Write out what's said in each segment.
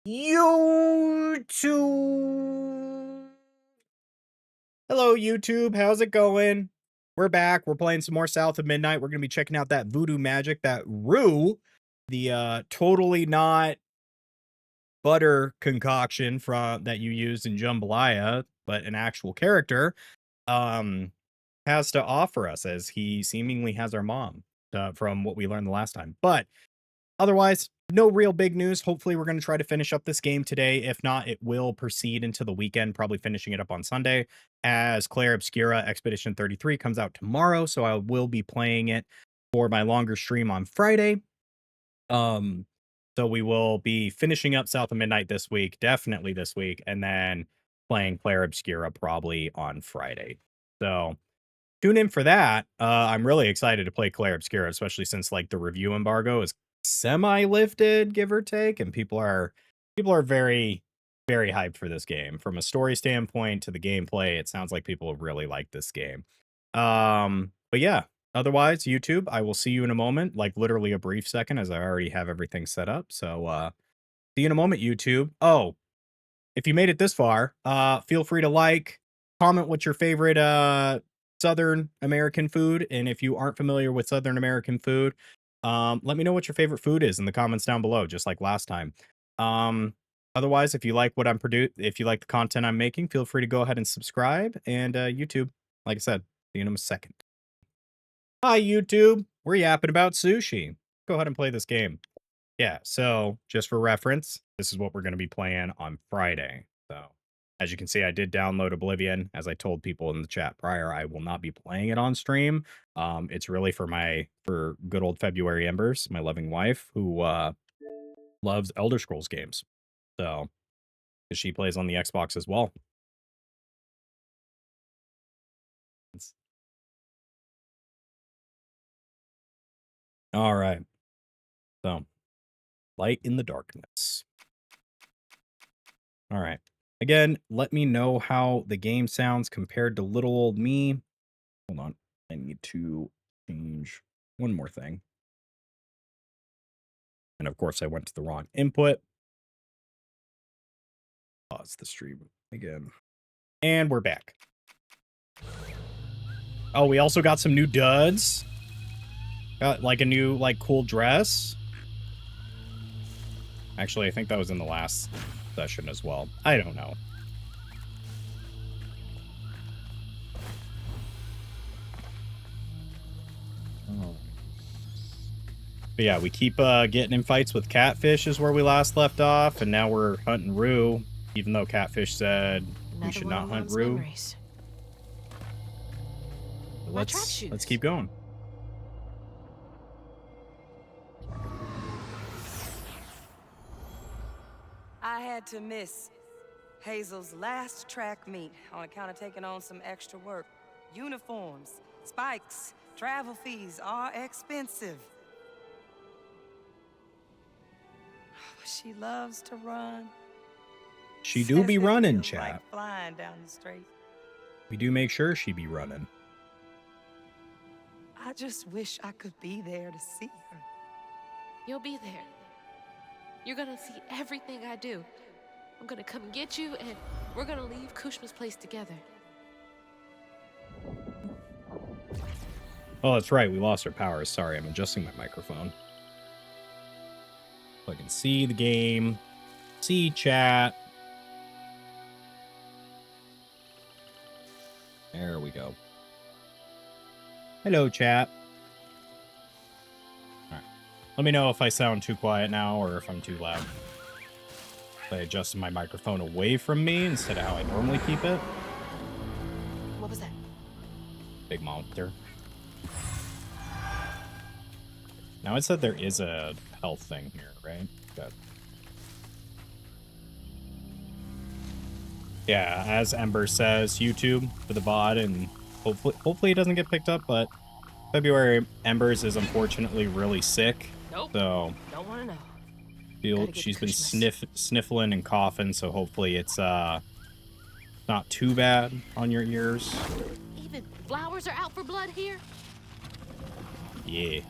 YouTube. Hello, YouTube. How's it going? We're back. We're playing some more South of Midnight. We're going to be checking out that voodoo magic, that roux, the totally not butter concoction from that you used in Jambalaya, but an actual character, um, has to offer us as he seemingly has our mom, from what we learned the last time. But otherwise, no real big news. Hopefully, we're going to try to finish up this game today. If not, it will proceed into the weekend, probably finishing it up on Sunday, as Claire Obscura Expedition 33 comes out tomorrow. So I will be playing it for my longer stream on Friday. Um, so we will be finishing up South of Midnight this week, definitely this week, and then playing Claire Obscura probably on Friday. So tune in for that. I'm really excited to play Claire Obscura, especially since like the review embargo is semi-lifted, give or take, and people are very, very hyped for this game. From a story standpoint to the gameplay, it sounds like people really like this game. But yeah, otherwise, YouTube, I will see you in a moment, like literally a brief second, as I already have everything set up. So see you in a moment, YouTube. Oh, if you made it this far, feel free to like, comment what's your favorite Southern American food, and if you aren't familiar with Southern American food, let me know what your favorite food is in the comments down below, just like last time. Um, Otherwise, if you like what I'm if you like the content I'm making, feel free to go ahead and subscribe. And YouTube, like I said, see you in a second. Hi, YouTube. We're yapping about sushi. Go ahead and play this game. Yeah, so just for reference, this is what we're going to be playing on Friday. So, as you can see, I did download Oblivion. As I told people in the chat prior, I will not be playing it on stream. It's really for good old February Embers, my loving wife, who loves Elder Scrolls games. So, 'cause she plays on the Xbox as well. All right. So, light in the darkness. All right. Again, let me know how the game sounds compared to little old me. Hold on. I need to change one more thing. And of course, I went to the wrong input. Pause the stream again. And we're back. Oh, we also got some new duds. Got like a new, like, cool dress. Actually, I think that was in the last session as well. I don't know. Oh. But yeah, we keep getting in fights with Catfish is where we last left off, and now we're hunting Rue, even though Catfish said we should not hunt Rue. Let's keep going. I had to miss Hazel's last track meet on account of taking on some extra work. Uniforms, spikes, travel fees are expensive. She loves to run. She do be running, chat. Like flying down the street. We do make sure she be running. I just wish I could be there to see her. You'll be there. You're gonna see everything I do. I'm gonna come get you, and we're gonna leave Kushma's place together. Oh, that's right. We lost our powers. Sorry, I'm adjusting my microphone. So I can see the game, see chat. There we go. Hello, chat. All right. Let me know if I sound too quiet now or if I'm too loud. I adjusted my microphone away from me instead of how I normally keep it. What was that? Big monster. Now it said there is a health thing here, right? Good. Yeah, as Ember says, YouTube for the bot, and hopefully it doesn't get picked up, but February Embers is unfortunately really sick. Nope. So Don't want to know. she's been sniffling and coughing, so hopefully it's not too bad on your ears. Even flowers are out for blood here? Yeah.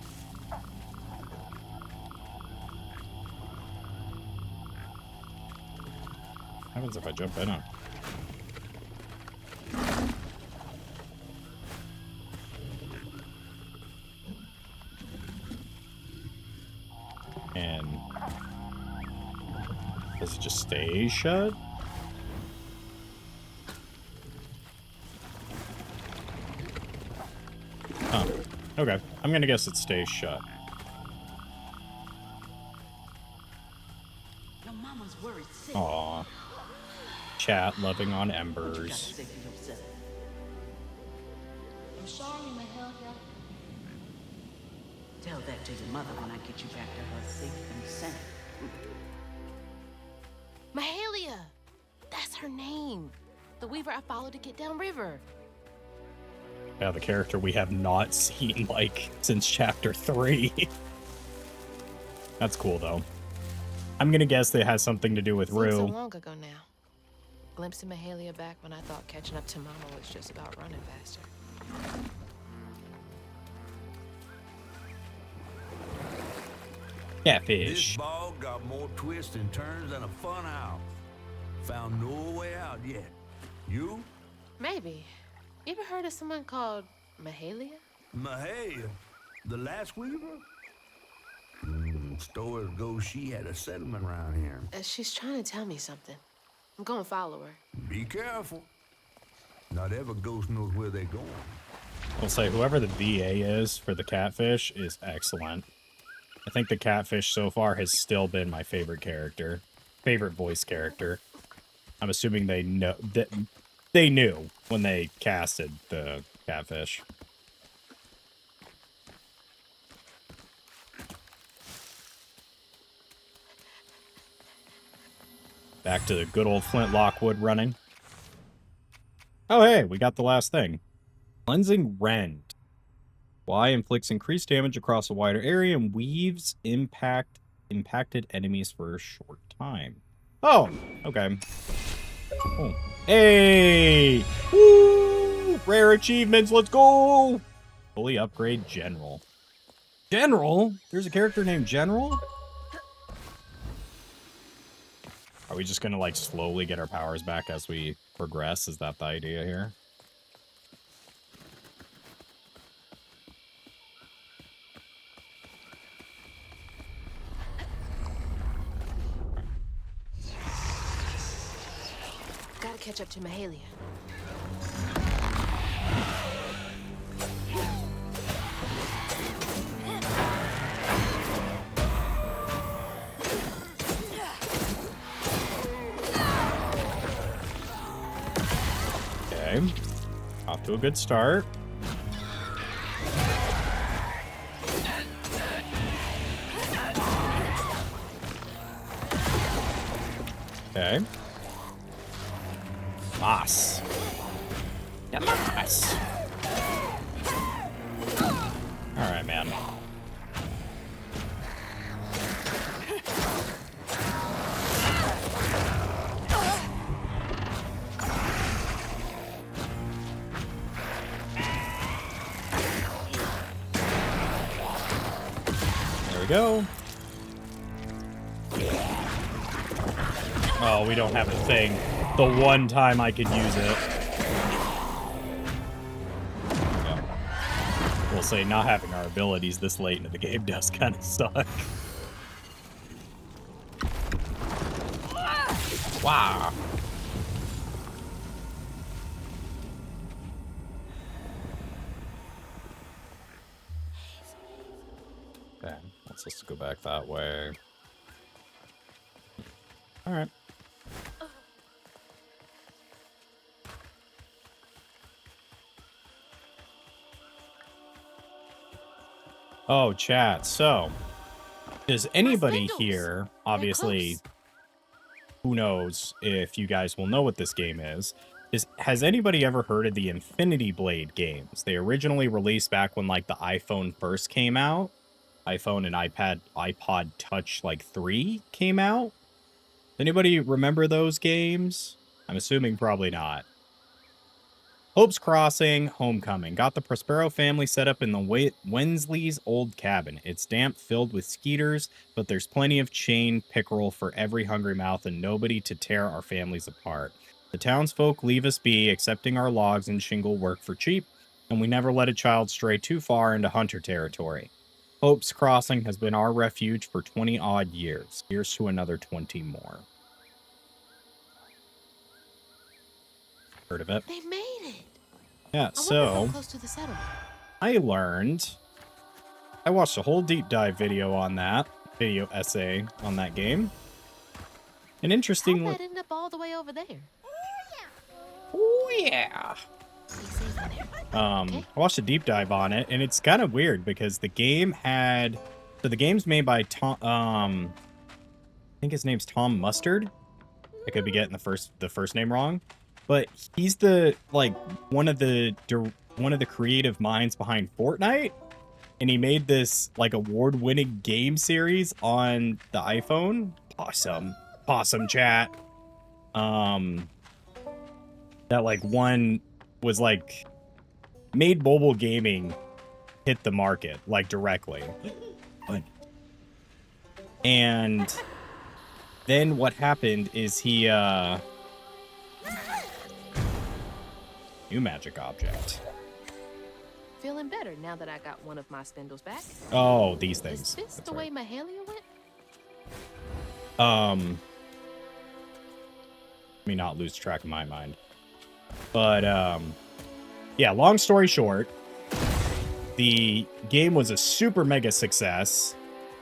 happens if I jump in on? And does it just stay shut? Oh, okay. I'm gonna guess it stays shut. Your mama's worried sick. Aw. Chat loving on embers. I'm sorry, Mahalia. Tell that to your mother when I get you back to her safe and sound. Mahalia! That's her name. The weaver I followed to get downriver. Yeah, the character we have not seen, like, since chapter 3. That's cool, though. I'm gonna guess that it has something to do with Seems Rue. so long ago now. Glimpsing Mahalia back when I thought catching up to Mama was just about running faster. Catfish. This bog got more twists and turns than a fun house. Found no way out yet. You? Maybe. You ever heard of someone called Mahalia? Mahalia, the last weaver? Stories go she had a settlement around here. She's trying to tell me something. I'm gonna follow her. Be careful. Not every ghost knows where they're going. I'll say whoever the VA is for the catfish is excellent. I think the catfish so far has still been my favorite character. Favorite voice character. I'm assuming they know that they knew when they casted the catfish. Back to the good old Flint Lockwood running. Oh, hey, we got the last thing. Cleansing Rend. Y inflicts increased damage across a wider area and weaves impacted enemies for a short time. Oh, okay. Oh. Hey! Woo! Rare achievements, let's go! Fully upgrade General. General? There's a character named General? Are we just gonna, like, slowly get our powers back as we progress? Is that the idea here? Gotta catch up to Mahalia. Okay. Off to a good start. Okay. Moss. Yeah, moss. Alright, man. There we go. Oh, we don't have the thing. The one time I could use it. Yeah. We'll say not having our abilities this late into the game does kind of suck. Wow. Okay, let's just go back that way. All right. Oh, chat. So, does anybody spindles. here, obviously, close. who knows if you guys will know what this game is, has anybody ever heard of the Infinity Blade games? They originally released back when, like, the iPhone first came out. iPhone and iPod Touch, like, 3 came out. Anybody remember those games? I'm assuming probably not. Hope's Crossing, Homecoming. Got the Prospero family set up in the Wensley's old cabin. It's damp, filled with skeeters, but there's plenty of chain pickerel for every hungry mouth and nobody to tear our families apart. The townsfolk leave us be, accepting our logs and shingle work for cheap, and we never let a child stray too far into hunter territory. Hope's Crossing has been our refuge for 20-odd years. Here's to another 20 more. Heard of it? They made it. Yeah, I wonder so how close to the settlement. I watched a whole deep dive video on that, video essay on that game. And How'd interestingly, that end up all the way over there? oh yeah. Be safe in there. Okay. I watched a deep dive on it, and it's kind of weird because the game had, so the game's made by Tom, I think his name's Tom Mustard. I could be getting the first name wrong, but he's the one of the creative minds behind Fortnite, and he made this like award-winning game series on the iPhone. Awesome chat. That like one was like made mobile gaming hit the market like directly. And then what happened is he new magic object. Feeling better now that I got one of my spindles back. Oh, these things. Is this That's the way right. Mahalia went? Let me not lose track of my mind. But yeah, long story short, the game was a super mega success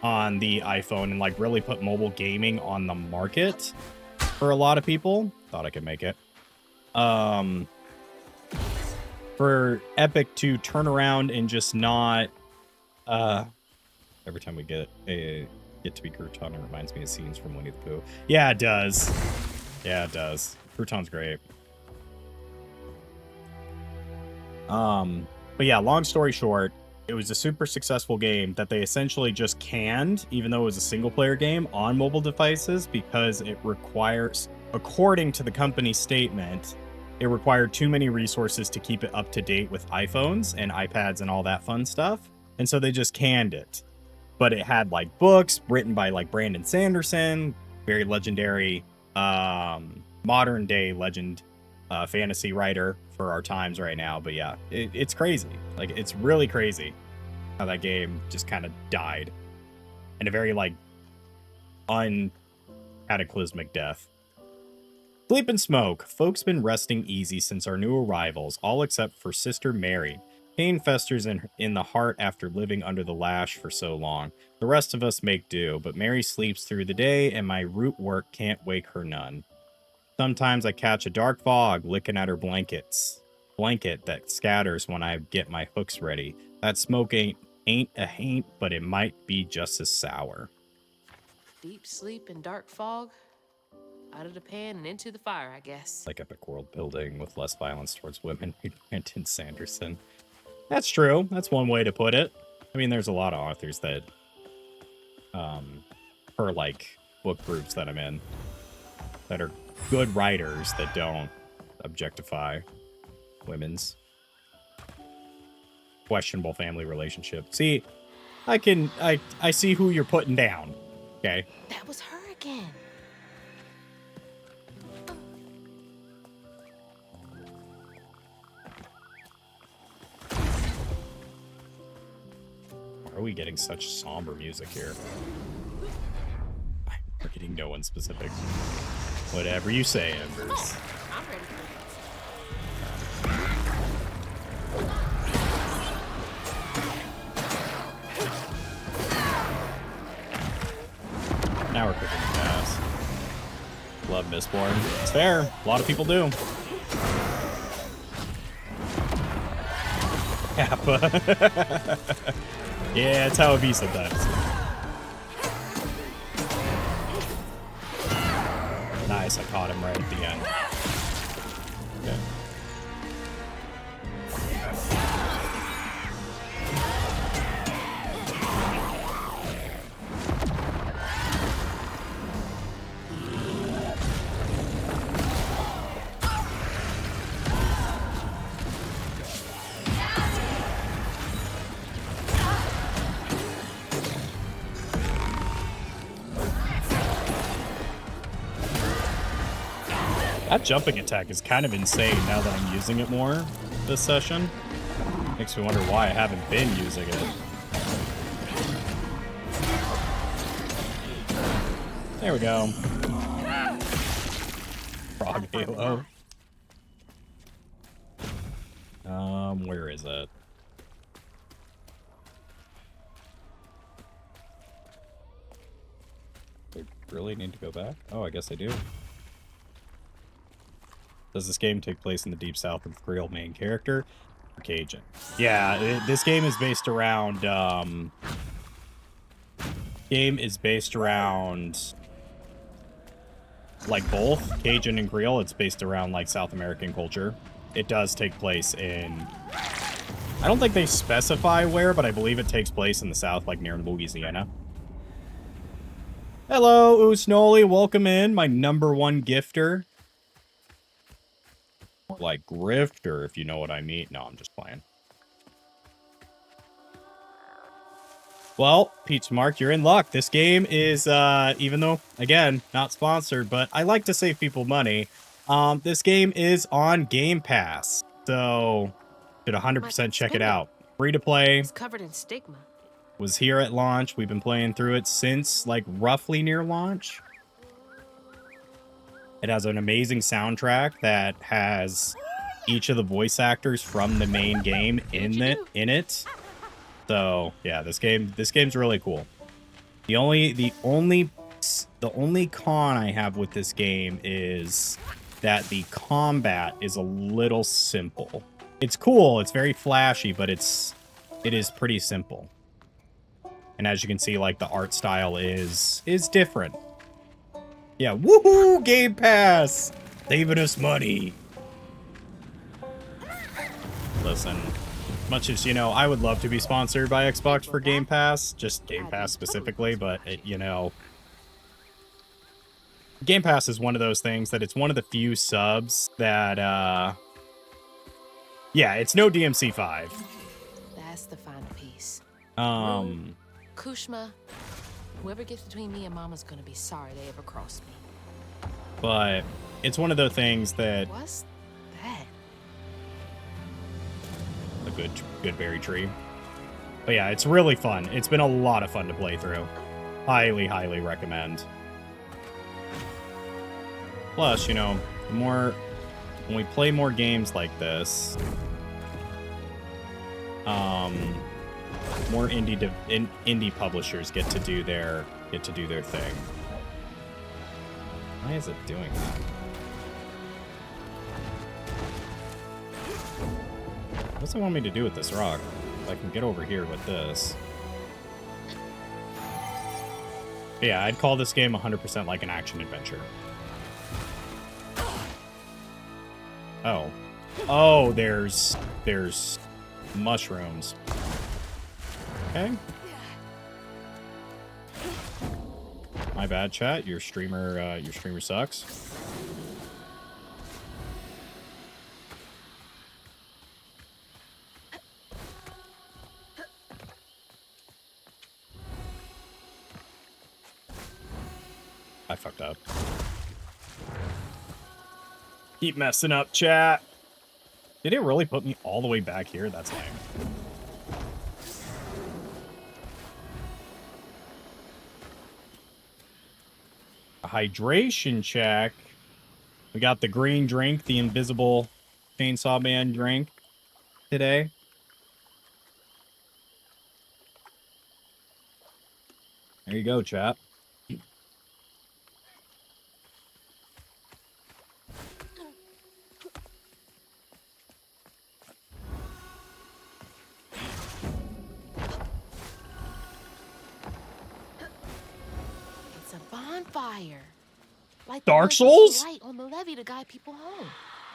on the iPhone and like really put mobile gaming on the market for a lot of people. Thought I could make it. For Epic to turn around and just not every time we get to be Crouton, it reminds me of scenes from Winnie the Pooh. Yeah, it does. Yeah, it does. Crouton's great. But yeah, long story short, it was a super successful game that they essentially just canned, even though it was a single player game, on mobile devices because it requires, according to the company's statement, it required too many resources to keep it up to date with iPhones and iPads and all that fun stuff. And so they just canned it. But it had like books written by like Brandon Sanderson, very legendary, modern day legend, fantasy writer for our times right now. But yeah, it's crazy. Like, it's really crazy how that game just kind of died in a very like uncataclysmic death. Sleep and smoke. Folks been resting easy since our new arrivals, all except for Sister Mary. Pain festers in the heart after living under the lash for so long. The rest of us make do, but Mary sleeps through the day, and my root work can't wake her none. Sometimes I catch a dark fog licking at her blanket that scatters when I get my hooks ready. That smoke ain't a haint, but it might be just as sour. Deep sleep and dark fog. Out of the pan and into the fire, I guess. Like epic world building with less violence towards women. Brandon Sanderson. That's true. That's one way to put it. I mean, there's a lot of authors that, for like book groups that I'm in, that are good writers that don't objectify women's questionable family relationship. See, I see who you're putting down. Okay. That was her again. Why are we getting such somber music here? We're getting no one specific. Whatever you say, Embers. I'm ready for it. Now we're cooking the gas. Love Mistborn. It's fair. A lot of people do. Kappa. Yeah, it's how it be sometimes. Nice, I caught him right at the end. Okay. That jumping attack is kind of insane now that I'm using it more this session. Makes me wonder why I haven't been using it. There we go. Frog Halo. Where is it? I really need to go back? Oh, I guess I do. Does this game take place in the Deep South with real main character? Cajun. Yeah, this game is based around, like, both Cajun and Creole. It's based around, like, South American culture. It does take place in... I don't think they specify where, but I believe it takes place in the South, like, near Louisiana. Hello, Usnoli. Welcome in, my #1 gifter. More like grifter, if you know what I mean. No, I'm just playing. Well, Pete's Mark, you're in luck. This game is, even though, again, not sponsored, but I like to save people money. This game is on Game Pass, so should 100% check it out. Free to play. It's covered in stigma. Was here at launch. We've been playing through it since, like, roughly near launch. It has an amazing soundtrack that has each of the voice actors from the main game in it. So, yeah, this game's really cool. The only con I have with this game is that the combat is a little simple. It's cool, it's very flashy, but it is pretty simple. And as you can see, like, the art style is different. Yeah, woohoo! Game Pass! Saving us money. Listen, much as, you know, I would love to be sponsored by Xbox for Game Pass, just Game Pass specifically, but, you know, Game Pass is one of those things that it's one of the few subs that, yeah, it's no DMC5. That's the final piece. Kushma, whoever gets between me and Mama's gonna be sorry they ever crossed me. But it's one of those things that... What's that? A good berry tree. But yeah, it's really fun. It's been a lot of fun to play through. Highly, highly recommend. Plus, you know, when we play more games like this, more indie publishers get to do their thing. Why is it doing that? What does it want me to do with this rock? I can get over here with this. But yeah, I'd call this game 100% like an action adventure. Oh. Oh, there's mushrooms. Okay. My bad, chat. Your streamer sucks. I fucked up. Keep messing up, chat. Did it really put me all the way back here? That's lame. A hydration check. We got the green drink, the invisible Chainsaw Man drink today. There you go, chat. It's a bonfire. Like Dark Souls? Light on the levee to guide people home.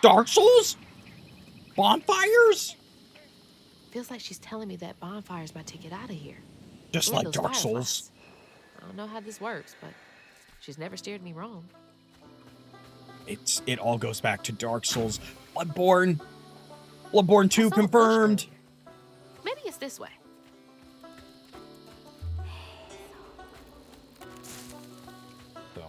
Dark Souls? Bonfires? Feels like she's telling me that bonfire's my ticket out of here. Just And like those Dark fireflies. Souls. I don't know how this works, but she's never steered me wrong. It all goes back to Dark Souls. Bloodborne 2 I saw a bush confirmed. earlier. Maybe it's this way. So.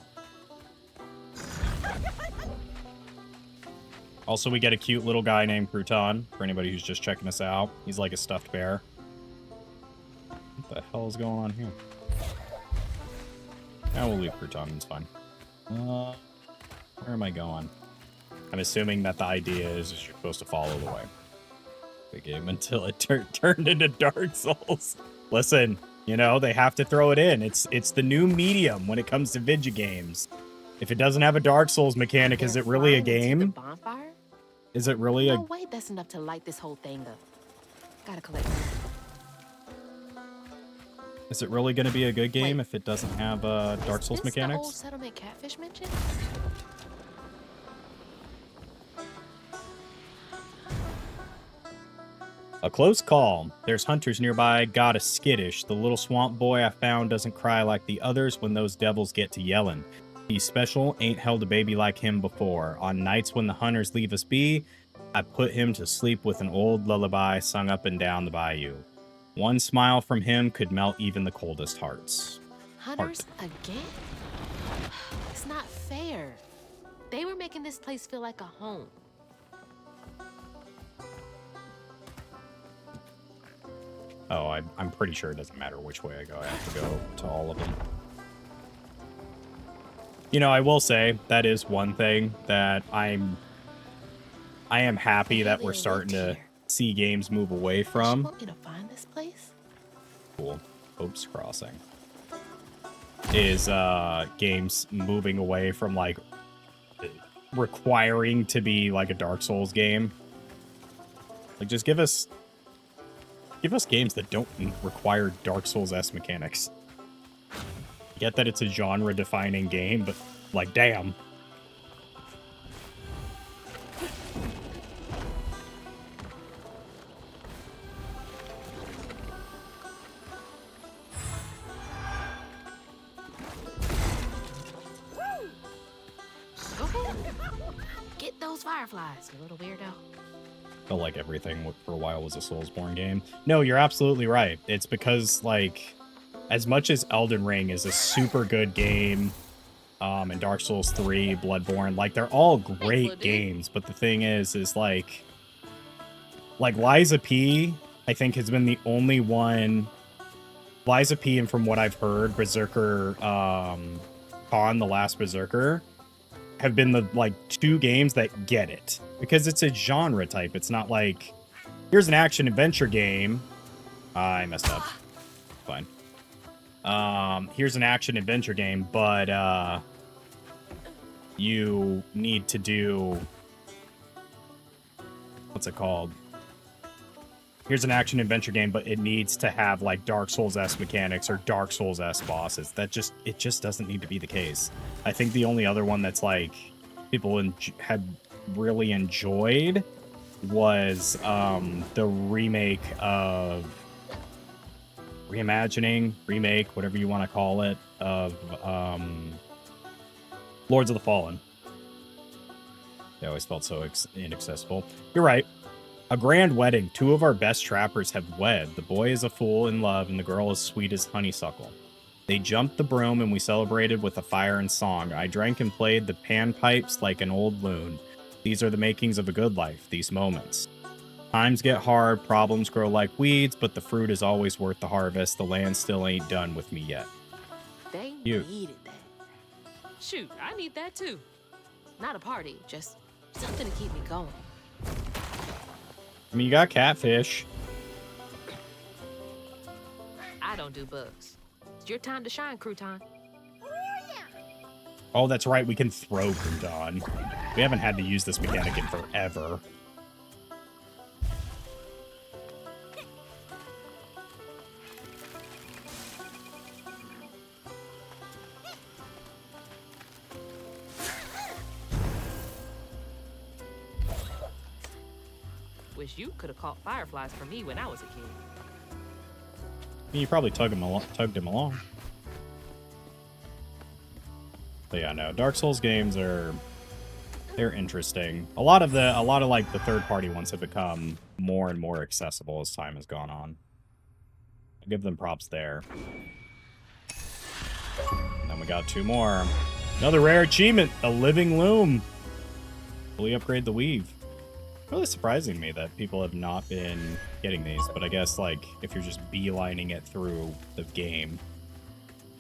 Also, we get a cute little guy named Crouton, for anybody who's just checking us out. He's like a stuffed bear. What the hell is going on here? Yeah, we'll leave Crouton, it's fine. Where am I going? I'm assuming that the idea is you're supposed to follow the way. The game until it turned into Dark Souls. Listen, you know, they have to throw it in. It's the new medium when it comes to video games. If it doesn't have a Dark Souls mechanic, is it really a game? Bonfire? Is it really No way that's enough to light this whole thing up. Gotta collect more. Is it really going to be a good game if it doesn't have Dark Souls Is this mechanics? the old settlement catfish mentioned? A close call. There's hunters nearby. Got a skittish. The little swamp boy I found doesn't cry like the others when those devils get to yelling. He's special. Ain't held a baby like him before. On nights when the hunters leave us be, I put him to sleep with an old lullaby sung up and down the bayou. One smile from him could melt even the coldest hearts. Hunters again? It's not fair. They were making this place feel like a home. Oh, I'm pretty sure it doesn't matter which way I go. I have to go to all of them. You know, I will say that is one thing that I am happy that we're starting to see games move away from. You want me to find this place? Cool. Hopes Crossing. Is games moving away from like requiring to be like a Dark Souls game. Like just give us games that don't require Dark Souls-esque mechanics. Get that it's a genre-defining game, but, like, damn. Okay. Get those fireflies, you little weirdo. Felt like everything for a while was a Soulsborne game. No, you're absolutely right. It's because, like, as much as Elden Ring is a super good game, and Dark Souls 3, Bloodborne, like, they're all great games, but the thing is like Liza P, I think, has been the only one. Liza P, and from what I've heard, Berserker, Khan, the last Berserker, have been the, like, two games that get it. Because it's a genre type. It's not like, here's an action-adventure game. I messed up. Fine. Here's an action-adventure game, but, you need to do... What's it called? Here's an action-adventure game, but it needs to have, like, Dark Souls-esque mechanics or Dark Souls-esque bosses. It just doesn't need to be the case. I think the only other one that's, like, people had really enjoyed was the remake of remake, whatever you want to call it, of Lords of the Fallen. They always felt so inaccessible. You're right. A grand wedding. Two of our best trappers have wed. The boy is a fool in love, and the girl is sweet as honeysuckle. They jumped the broom, and we celebrated with a fire and song. I drank and played the panpipes like an old loon. These are the makings of a good life, these moments. Times get hard, problems grow like weeds, but the fruit is always worth the harvest. The land still ain't done with me yet. They You. needed that. Shoot, I need that too. Not a party, just something to keep me going. I mean, you got catfish. I don't do bugs. It's your time to shine, Crouton. Oh, that's right, we can throw Crouton. We haven't had to use this mechanic in forever. Wish you could have caught fireflies for me when I was a kid. You probably tugged him along. But yeah, no, Dark Souls games they're interesting. A lot of like the third-party ones have become more and more accessible as time has gone on. I give them props there. And then we got two more. Another rare achievement, a living loom. Fully upgrade the weave. Really surprising me that people have not been getting these, but I guess like if you're just beelining it through the game.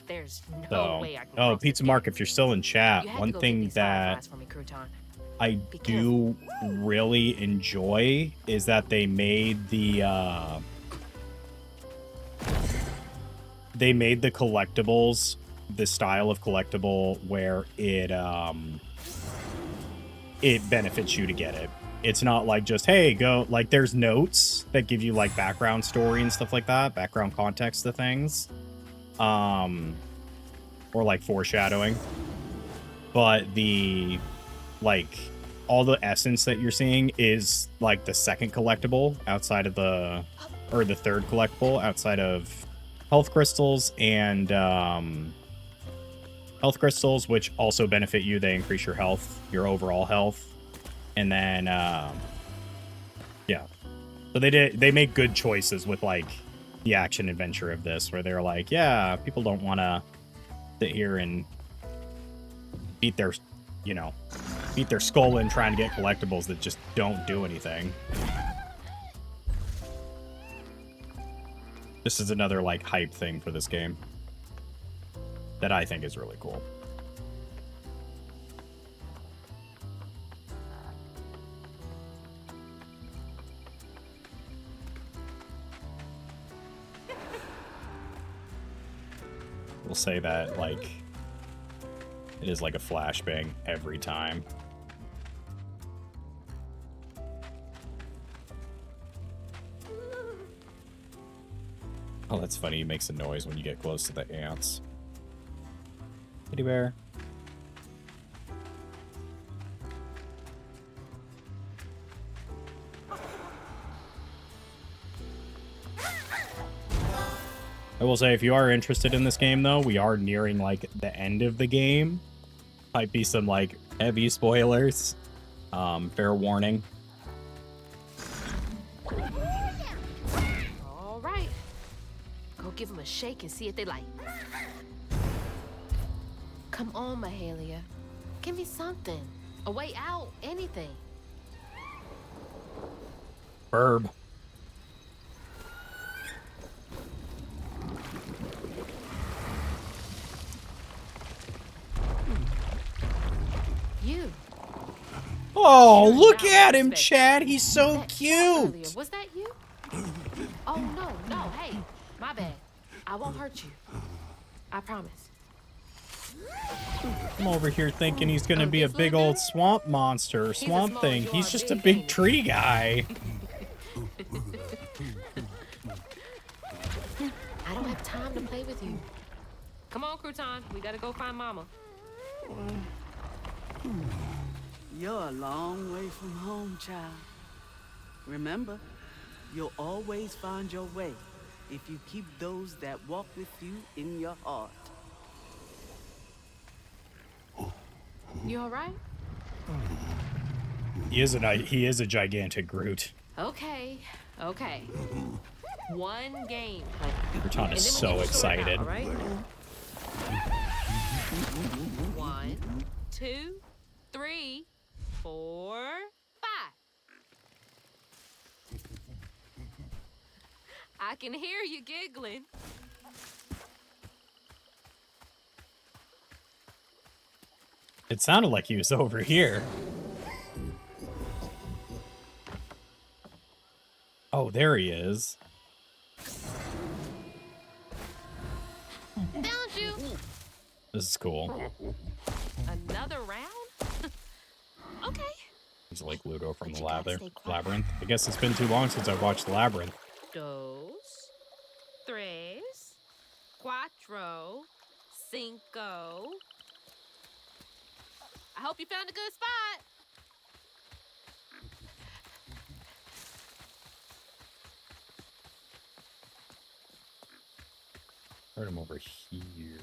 There's no So, way I can oh, cross this Pizza Mark, gate. if you're still in chat, You had to one go get thing these that fireflies for me, Crouton. I Be careful. do really enjoy is that they made the collectibles, the style of collectible where it benefits you to get it. It's not like just, hey, go, like there's notes that give you like background story and stuff like that, background context to things. Or like foreshadowing. But the like all the essence that you're seeing is like the second collectible outside of the third collectible outside of health crystals and health crystals, which also benefit you. They increase your health, your overall health. And then yeah. So they make good choices with like the action adventure of this, where they're like, yeah, people don't want to sit here and beat their skull in trying to get collectibles that just don't do anything. This is another like hype thing for this game that I think is really cool. We'll say that like it is like a flashbang every time. Oh, that's funny. He makes a noise when you get close to the ants. Kitty bear. I will say, if you are interested in this game, though, we are nearing, like, the end of the game. Might be some, like, heavy spoilers. Fair warning. All right. Go give them a shake and see if they like. Come on, Mahalia. Give me something. A way out. Anything. Burb. You. Oh, Sure, look now at I him, respect Chad. He's so that shot earlier, cute. was that you? Oh, no, hey, my bad. I won't hurt you. I promise. I'm over here thinking he's gonna Oh, be a this big little old dude? swamp monster, He's as swamp small thing. as you He's are just a big, big ain't he? tree guy. I don't have time to play with you. Come on, Crouton. We gotta go find Mama. You're a long way from home, child. Remember, you'll always find your way if you keep those that walk with you in your heart. You all right? He is a gigantic Groot. Okay. One game. Cortana is so excited. All right? 1, 2, 3, 4, 5. I can hear you giggling. It sounded like he was over here. Oh, there he is. Found you. This is cool. Another round? Okay. He's like Ludo from But the you gotta stay quiet. Labyrinth. I guess it's been too long since I've watched Labyrinth. 2, 3, 4, 5. I hope you found a good spot. Heard him over here.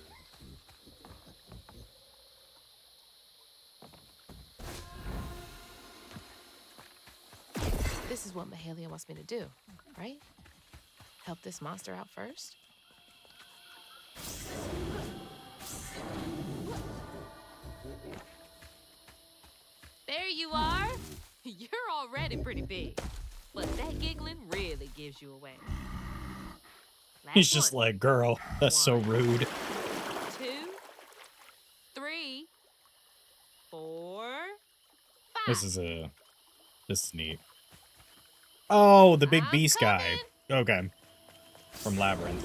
This is what Mahalia wants me to do, right? Help this monster out first? There you are. You're already pretty big, but that giggling really gives you away. He's just like, girl, that's so rude. 2, 3, 4, 5. This is neat. Oh, the big I'm beast guy. coming. Okay. From Labyrinth.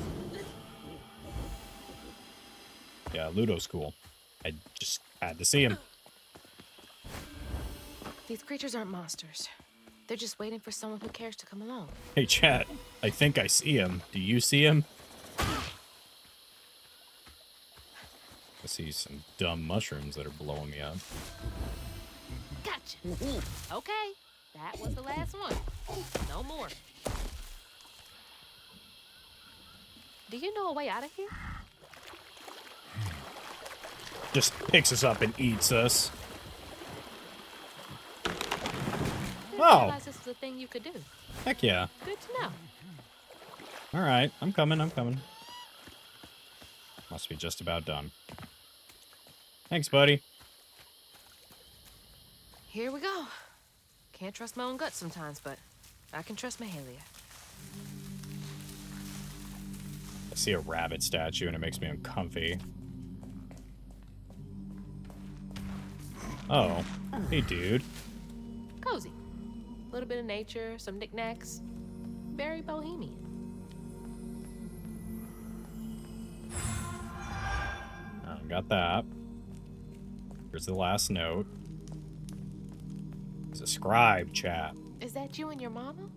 Yeah, Ludo's cool. I just had to see him. These creatures aren't monsters. They're just waiting for someone who cares to come along. Hey, chat. I think I see him. Do you see him? I see some dumb mushrooms that are blowing me up. Gotcha. Okay, that was the last one. No more. Do you know a way out of here? Just picks us up and eats us. I didn't Oh. realize this was a thing you could do. Heck yeah. Good to know. Alright, I'm coming. Must be just about done. Thanks, buddy. Here we go. Can't trust my own gut sometimes, but I can trust Mahalia. I see a rabbit statue and it makes me uncomfy. Oh. Hey, dude. Cozy. A little bit of nature, some knickknacks. Very bohemian. Got that. Here's the last note. It's a scribe, chat. Is that you and your mama?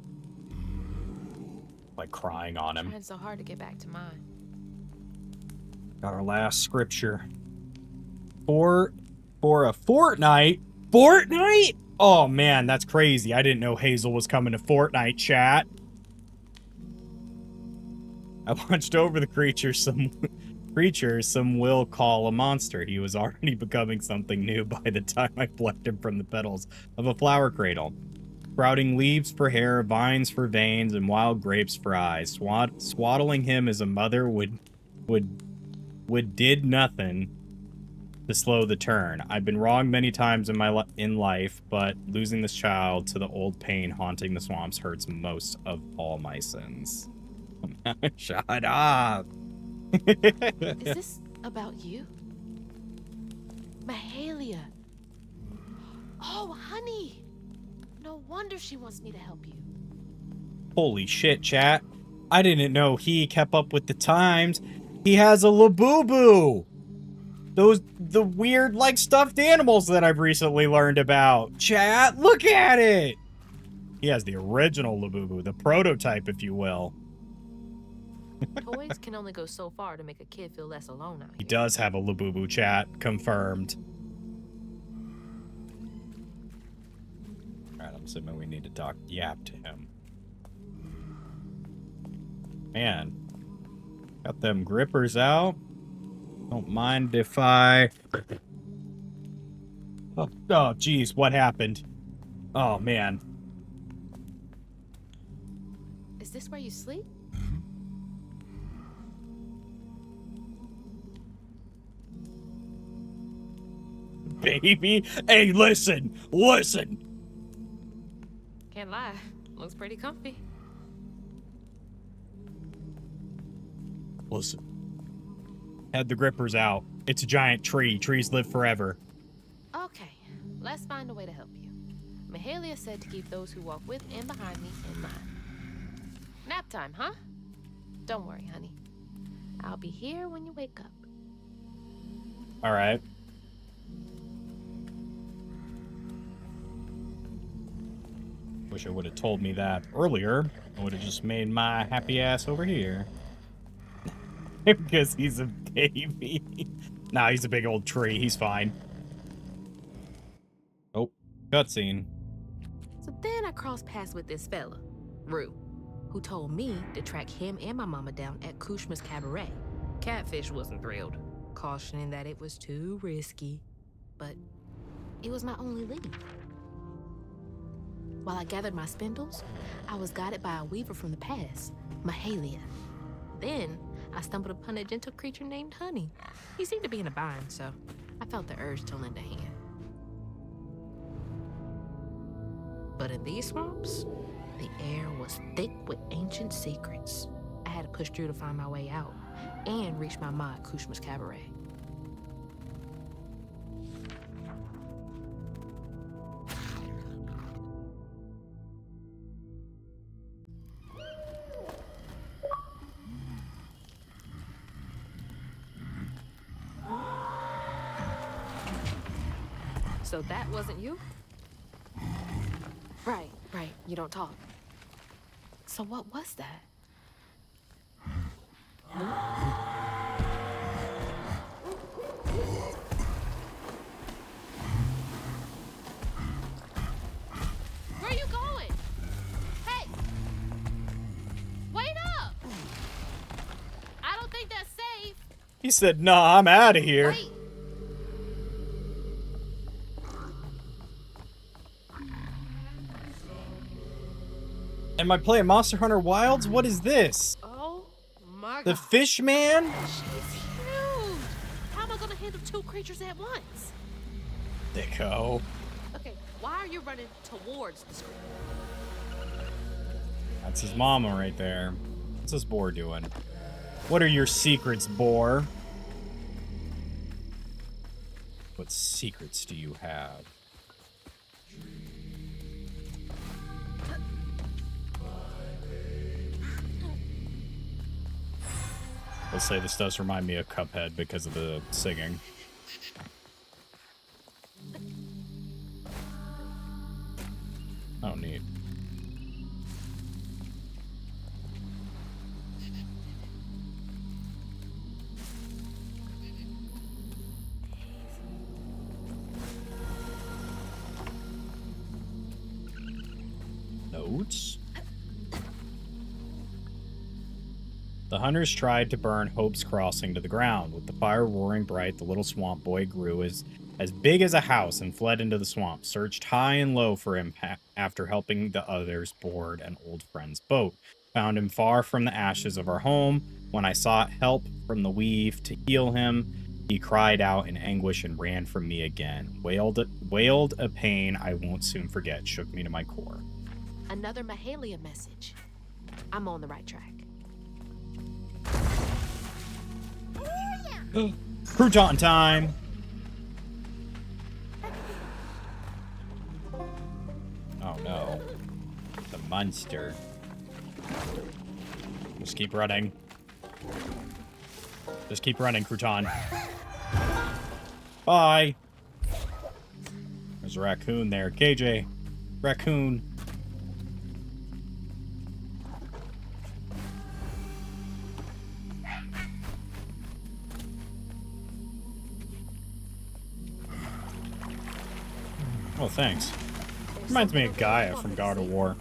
Like crying on him. Trying so hard to get back to mine. Got our last scripture. For a fortnight. Fortnite? Oh man, that's crazy. I didn't know Hazel was coming to Fortnite, chat. I watched over the creature some will call a monster. He was already becoming something new by the time I plucked him from the petals of a flower cradle. Sprouting leaves for hair, vines for veins, and wild grapes for eyes. Swaddling him as a mother would did nothing to slow the turn. I've been wrong many times in life, but losing this child to the old pain haunting the swamps hurts most of all my sins. Shut up. Is this about you? Mahalia. Oh, honey. No wonder she wants me to help you. Holy shit, chat. I didn't know he kept up with the times. He has a Labubu. The weird, like, stuffed animals that I've recently learned about. Chat, look at it. He has the original Labubu, the prototype, if you will. Toys can only go so far to make a kid feel less alone out here. He does have a Labubu, chat. Confirmed. Alright, I'm assuming we need to talk yap to him. Man. Got them grippers out. Don't mind if I... Oh, geez, what happened? Oh, man. Is this where you sleep? Baby? Hey, listen! Listen! Can't lie. Looks pretty comfy. Listen. Had the grippers out. It's a giant tree. Trees live forever. Okay, let's find a way to help you. Mahalia said to keep those who walk with and behind me in mind. Nap time, huh? Don't worry, honey. I'll be here when you wake up. Alright. Wish I would have told me that earlier. I would have just made my happy ass over here. Because he's a baby. Nah, he's a big old tree. He's fine. Oh, cutscene. So then I crossed paths with this fella, Rue, who told me to track him and my mama down at Kushma's cabaret. Catfish wasn't thrilled, cautioning that it was too risky. But it was my only lead. While I gathered my spindles, I was guided by a weaver from the past, Mahalia. Then I stumbled upon a gentle creature named Honey. He seemed to be in a bind, so I felt the urge to lend a hand. But in these swamps, the air was thick with ancient secrets. I had to push through to find my way out and reach my ma at Kushma's Cabaret. So that wasn't you? Right. You don't talk. So what was that? Where are you going? Hey! Wait up! I don't think that's safe. He said, nah, I'm out of here. Wait! Am I playing Monster Hunter Wilds? What is this? Oh my god. The fish man? She's huge! How am I gonna handle two creatures at once? Dicko. Okay, why are you running towards the screen? That's his mama right there. What's this boar doing? What are your secrets, boar? What secrets do you have? I'll say this does remind me of Cuphead because of the singing. Oh, neat. Notes. The hunters tried to burn Hope's Crossing to the ground. With the fire roaring bright, the little swamp boy grew as big as a house and fled into the swamp, searched high and low for him after helping the others board an old friend's boat. Found him far from the ashes of our home. When I sought help from the weave to heal him, he cried out in anguish and ran from me again. Wailed a pain I won't soon forget, shook me to my core. Another Mahalia message. I'm on the right track. Crouton time! Oh no. The monster. Just keep running. Just keep running, Crouton. Bye! There's a raccoon there. KJ. Raccoon. Oh, thanks. Reminds me of Gaia from God of War.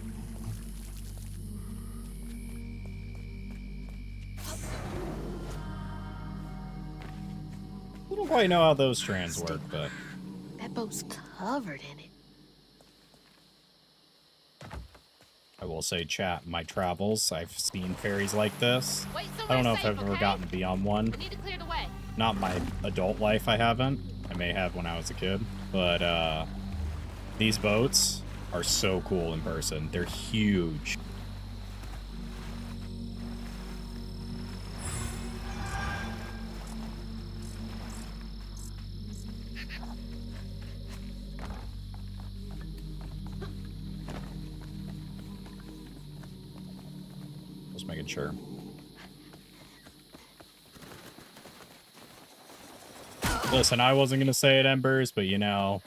I don't quite know how those strands work, but... That boat's covered in it. I will say, chat, my travels, I've seen ferries like this. Wait, I don't know if I've ever gotten to be on one. We need to clear the way. Not my adult life, I haven't. I may have when I was a kid. But, these boats are so cool in person. They're huge. Just making sure. Listen, I wasn't going to say it, Embers, but you know...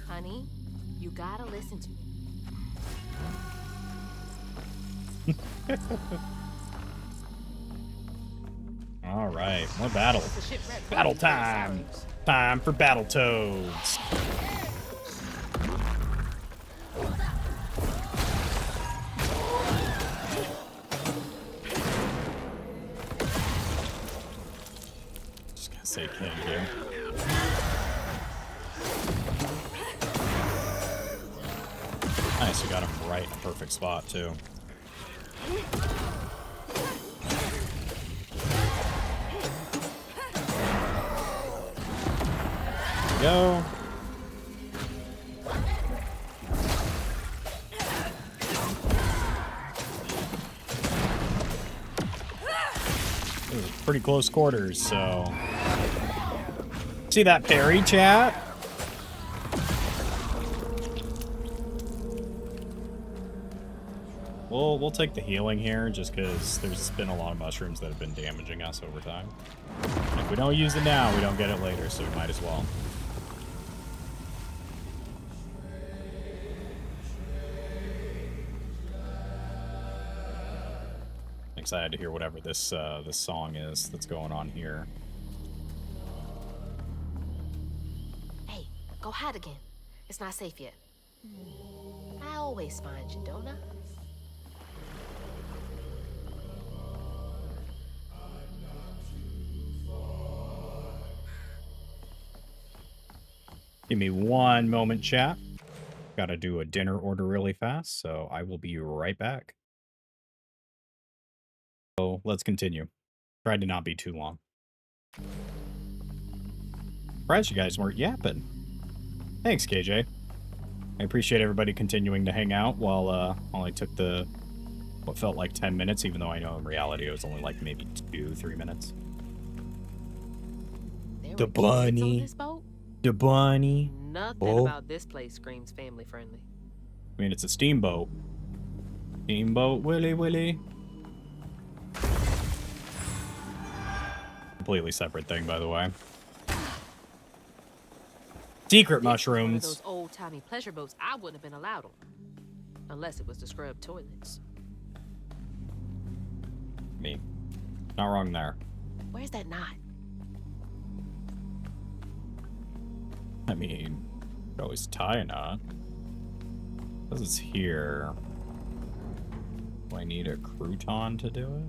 Honey, you gotta listen to me. All right, more battle. Battle time. Time for battle toads. Just gonna say king here. Nice, we got him right in a perfect spot, too. There we go. pretty close quarters, so... See that parry, chat? We'll take the healing here, just because there's been a lot of mushrooms that have been damaging us over time. And if we don't use it now, we don't get it later, so we might as well. Excited to hear whatever this this song is that's going on here. Hey, go hide again. It's not safe yet. I always find you, don't I? Give me one moment, chat. Gotta do a dinner order really fast, so I will be right back. So let's continue. Tried to not be too long. Surprised you guys weren't yapping. Thanks, KJ. I appreciate everybody continuing to hang out while I took the what felt like 10 minutes, even though I know in reality it was only like maybe 2-3 minutes. The bunny. The bunny. Nothing about this place screams family friendly. I mean, it's a steamboat. Steamboat Willy Willy. Completely separate thing, by the way. Secret mushrooms. One of those old-timey pleasure boats I wouldn't have been allowed on. Unless it was to scrub toilets. Me. Not wrong there. Where's that knot? I mean, you always tie a knot. This is here. Do I need a crouton to do it?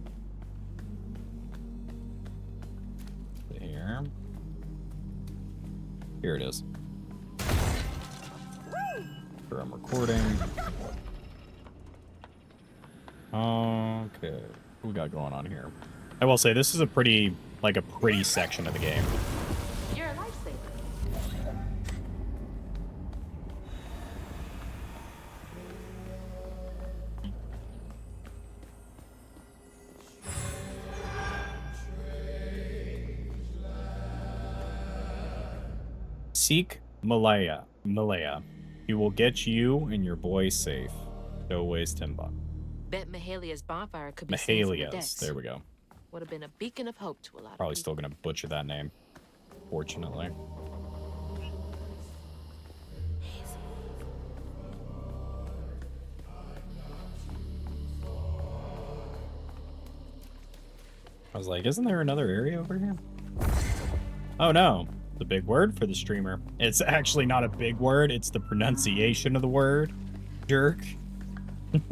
Here. Here it is. Sure, I'm recording. Okay. What we got going on here? I will say this is a pretty section of the game. You're a lifesaver. Seek Malaya. He will get you and your boy safe. Stowaway's Timbuk. Bet Mahalia's bonfire could be seen from the Mahalia's. decks. There we go. Would have been a beacon of hope to a lot Probably of still people. gonna butcher that name. Fortunately. I was like, isn't there another area over here? Oh no. The big word for the streamer. It's actually not a big word, it's the pronunciation of the word. Jerk. Let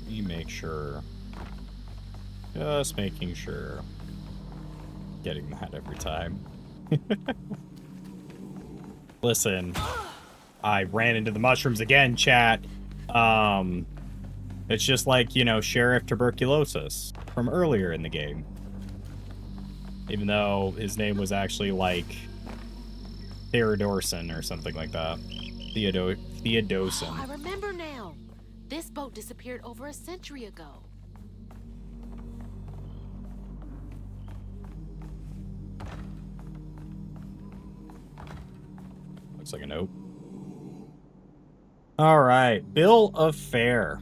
me make sure. Just making sure. Getting that every time. Listen. I ran into the mushrooms again, chat. It's just like, you know, Sheriff Tuberculosis from earlier in the game. Even though his name was actually like Theodorson or something like that. Theodosin. Oh, I remember now. This boat disappeared over a century ago. Looks like a note. All right, bill of fare.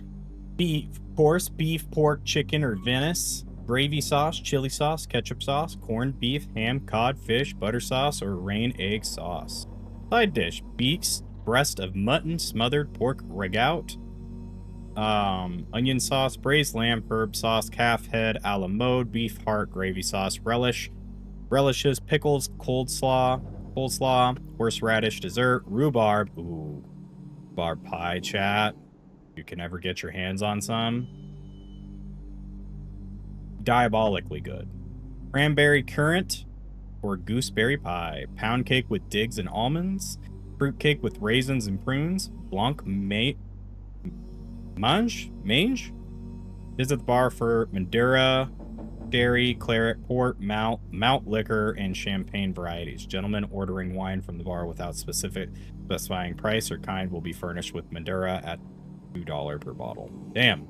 Beef, course, beef, pork, chicken, or Venice. Gravy sauce, chili sauce, ketchup sauce, corned beef, ham, cod, fish, butter sauce, or rain egg sauce. Side dish, beaks, breast of mutton, smothered pork ragout. Onion sauce, braised lamb, herb sauce, calf head, a la mode, beef heart, gravy sauce, relish. Relishes, pickles, coleslaw, horseradish, dessert, rhubarb. Ooh. Bar pie, chat. You can ever get your hands on some. Diabolically good. Cranberry currant or gooseberry pie. Pound cake with digs and almonds. Fruit cake with raisins and prunes. Blanc mange. Visit the bar for Madeira, dairy, claret, port, malt liquor, and champagne varieties. Gentlemen ordering wine from the bar without specifying price or kind will be furnished with Madeira at $2 per bottle. Damn.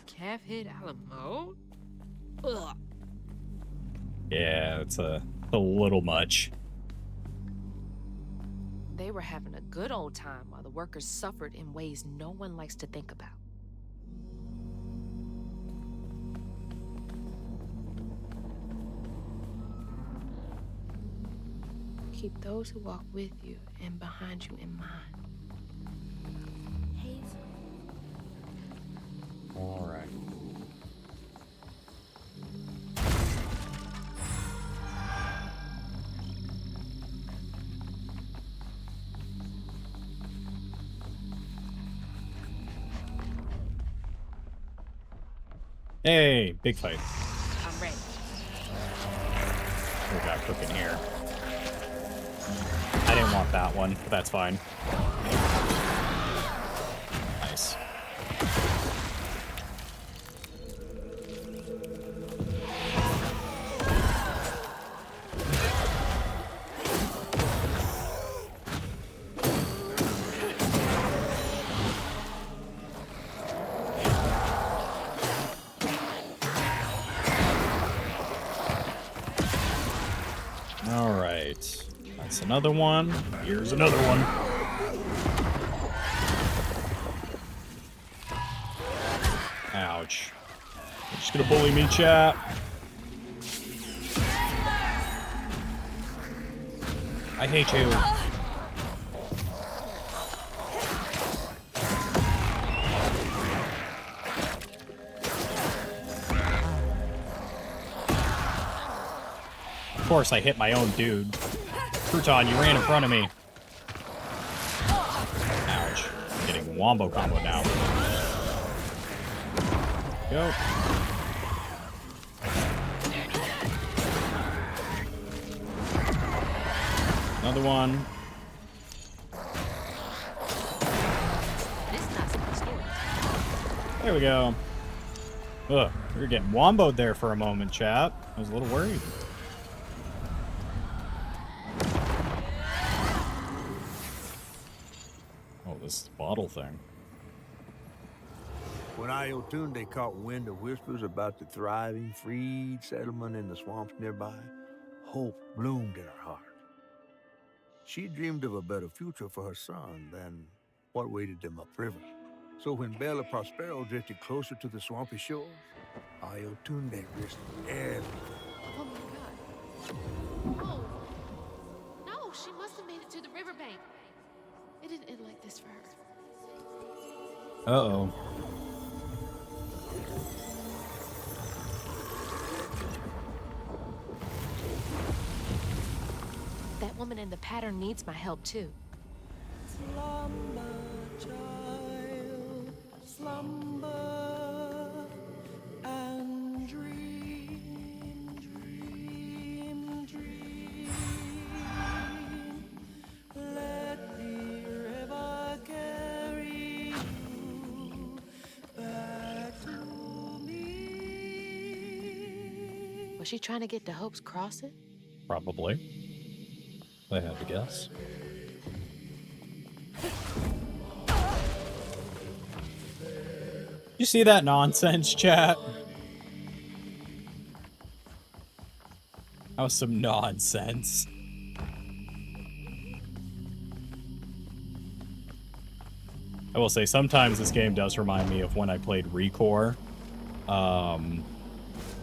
Calf head a la mode? Ugh. Yeah, it's a little much. They were having a good old time while the workers suffered in ways no one likes to think about. Keep those who walk with you and behind you in mind. Hazel. All right. Hey, big fight. I'm ready. We got cooking here. I didn't want that one, but that's fine. Nice. All right. That's another one. Here's another one. Ouch. You're just gonna bully me, chat. I hate you. Of course, I hit my own dude. Crouton, you ran in front of me. Ouch. I'm getting wombo combo now. Go. Another one. There we go. Ugh, we were getting womboed there for a moment, chat. I was a little worried. Oh, this bottle thing. When Iotunde caught wind of whispers about the thriving, freed settlement in the swamps nearby, hope bloomed in her heart. She dreamed of a better future for her son than what waited them upriver. So when Bella Prospero drifted closer to the swampy shores, Iotunde risked everything. Oh my god. Oh. No, she must have made it to the riverbank. It didn't end like this for her. Uh-oh. That woman in the pattern needs my help too. Slumber, child, slumber, and dream, dream, dream. Let the river carry you back to me. Was she trying to get to Hope's Crossing? Probably. I had to guess. You see that nonsense, chat? That was some nonsense. I will say, sometimes this game does remind me of when I played Recore. Some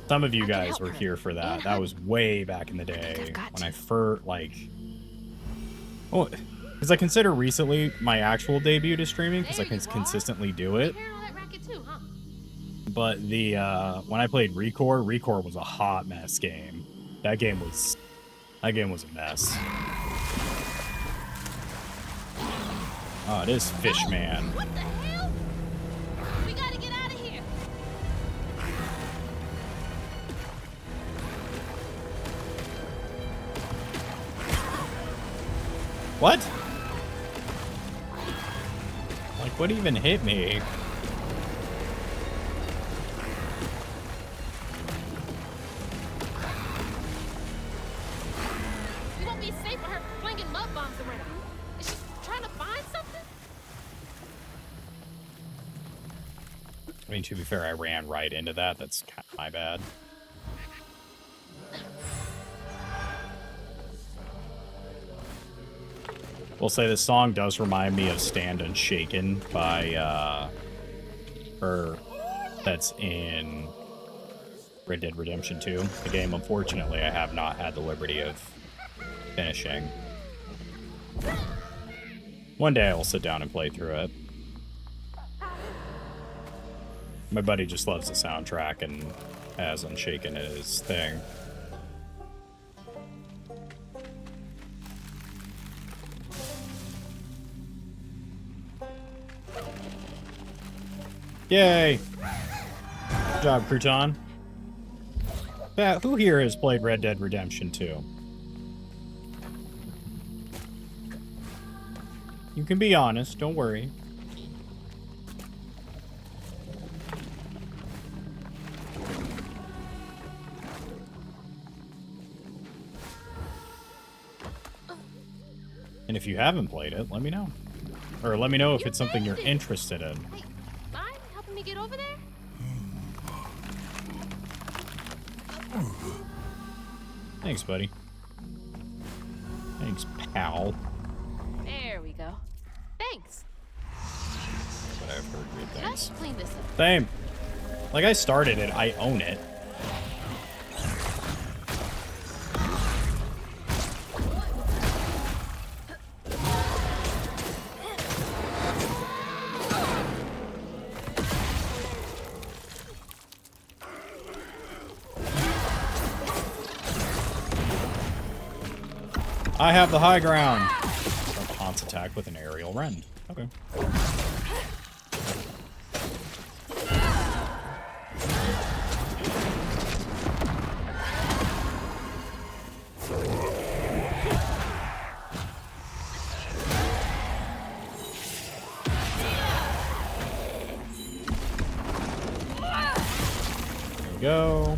of you guys were here for that. That was way back in the day. When I first, like... Oh, because I consider recently my actual debut to streaming, because I can consistently do it. But the, when I played Recore was a hot mess game. That game was a mess. Oh, it is Fishman. What the hell? We gotta get out of here. What? Like, what even hit me? I mean, to be fair, I ran right into that. That's kind of my bad. We'll say this song does remind me of Stand Unshaken by her that's in Red Dead Redemption 2. The game, unfortunately, I have not had the liberty of finishing. One day I will sit down and play through it. My buddy just loves the soundtrack and has Unshaken as his thing. Yay! Good job, Crouton. Who here has played Red Dead Redemption 2? You can be honest, don't worry. And if you haven't played it, let me know. Or let me know if it's something you're interested in. Hey, mind helping me get over there? Thanks, buddy. Thanks, pal. There we go. Thanks. But I've heard good things. Let's clean this up. Same. Like, I started it, I own it. I have the high ground. Haunts attack with an aerial rend. Okay. There we go.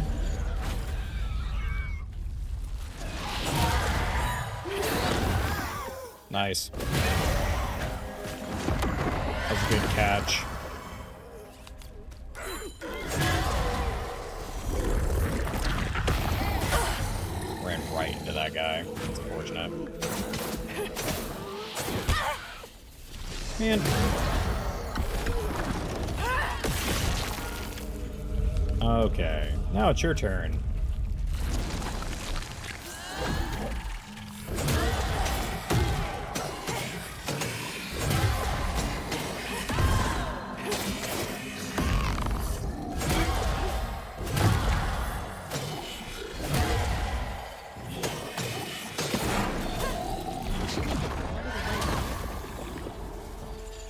Nice. That's a good catch. Ran right into that guy. That's unfortunate. Man. Okay. Now it's your turn.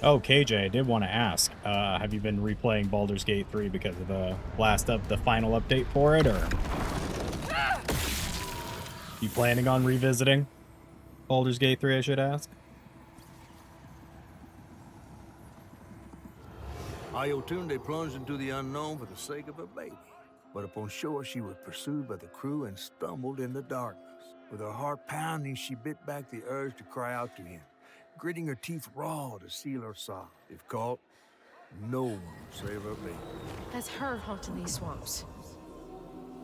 Oh, KJ, I did want to ask, have you been replaying Baldur's Gate 3 because of the the final update for it, or you planning on revisiting Baldur's Gate 3, I should ask? Iotunde plunged into the unknown for the sake of her baby. But upon shore, she was pursued by the crew and stumbled in the darkness. With her heart pounding, she bit back the urge to cry out to him, gritting her teeth raw to seal her sob. If caught, no one will save her baby. That's her haunting these swamps.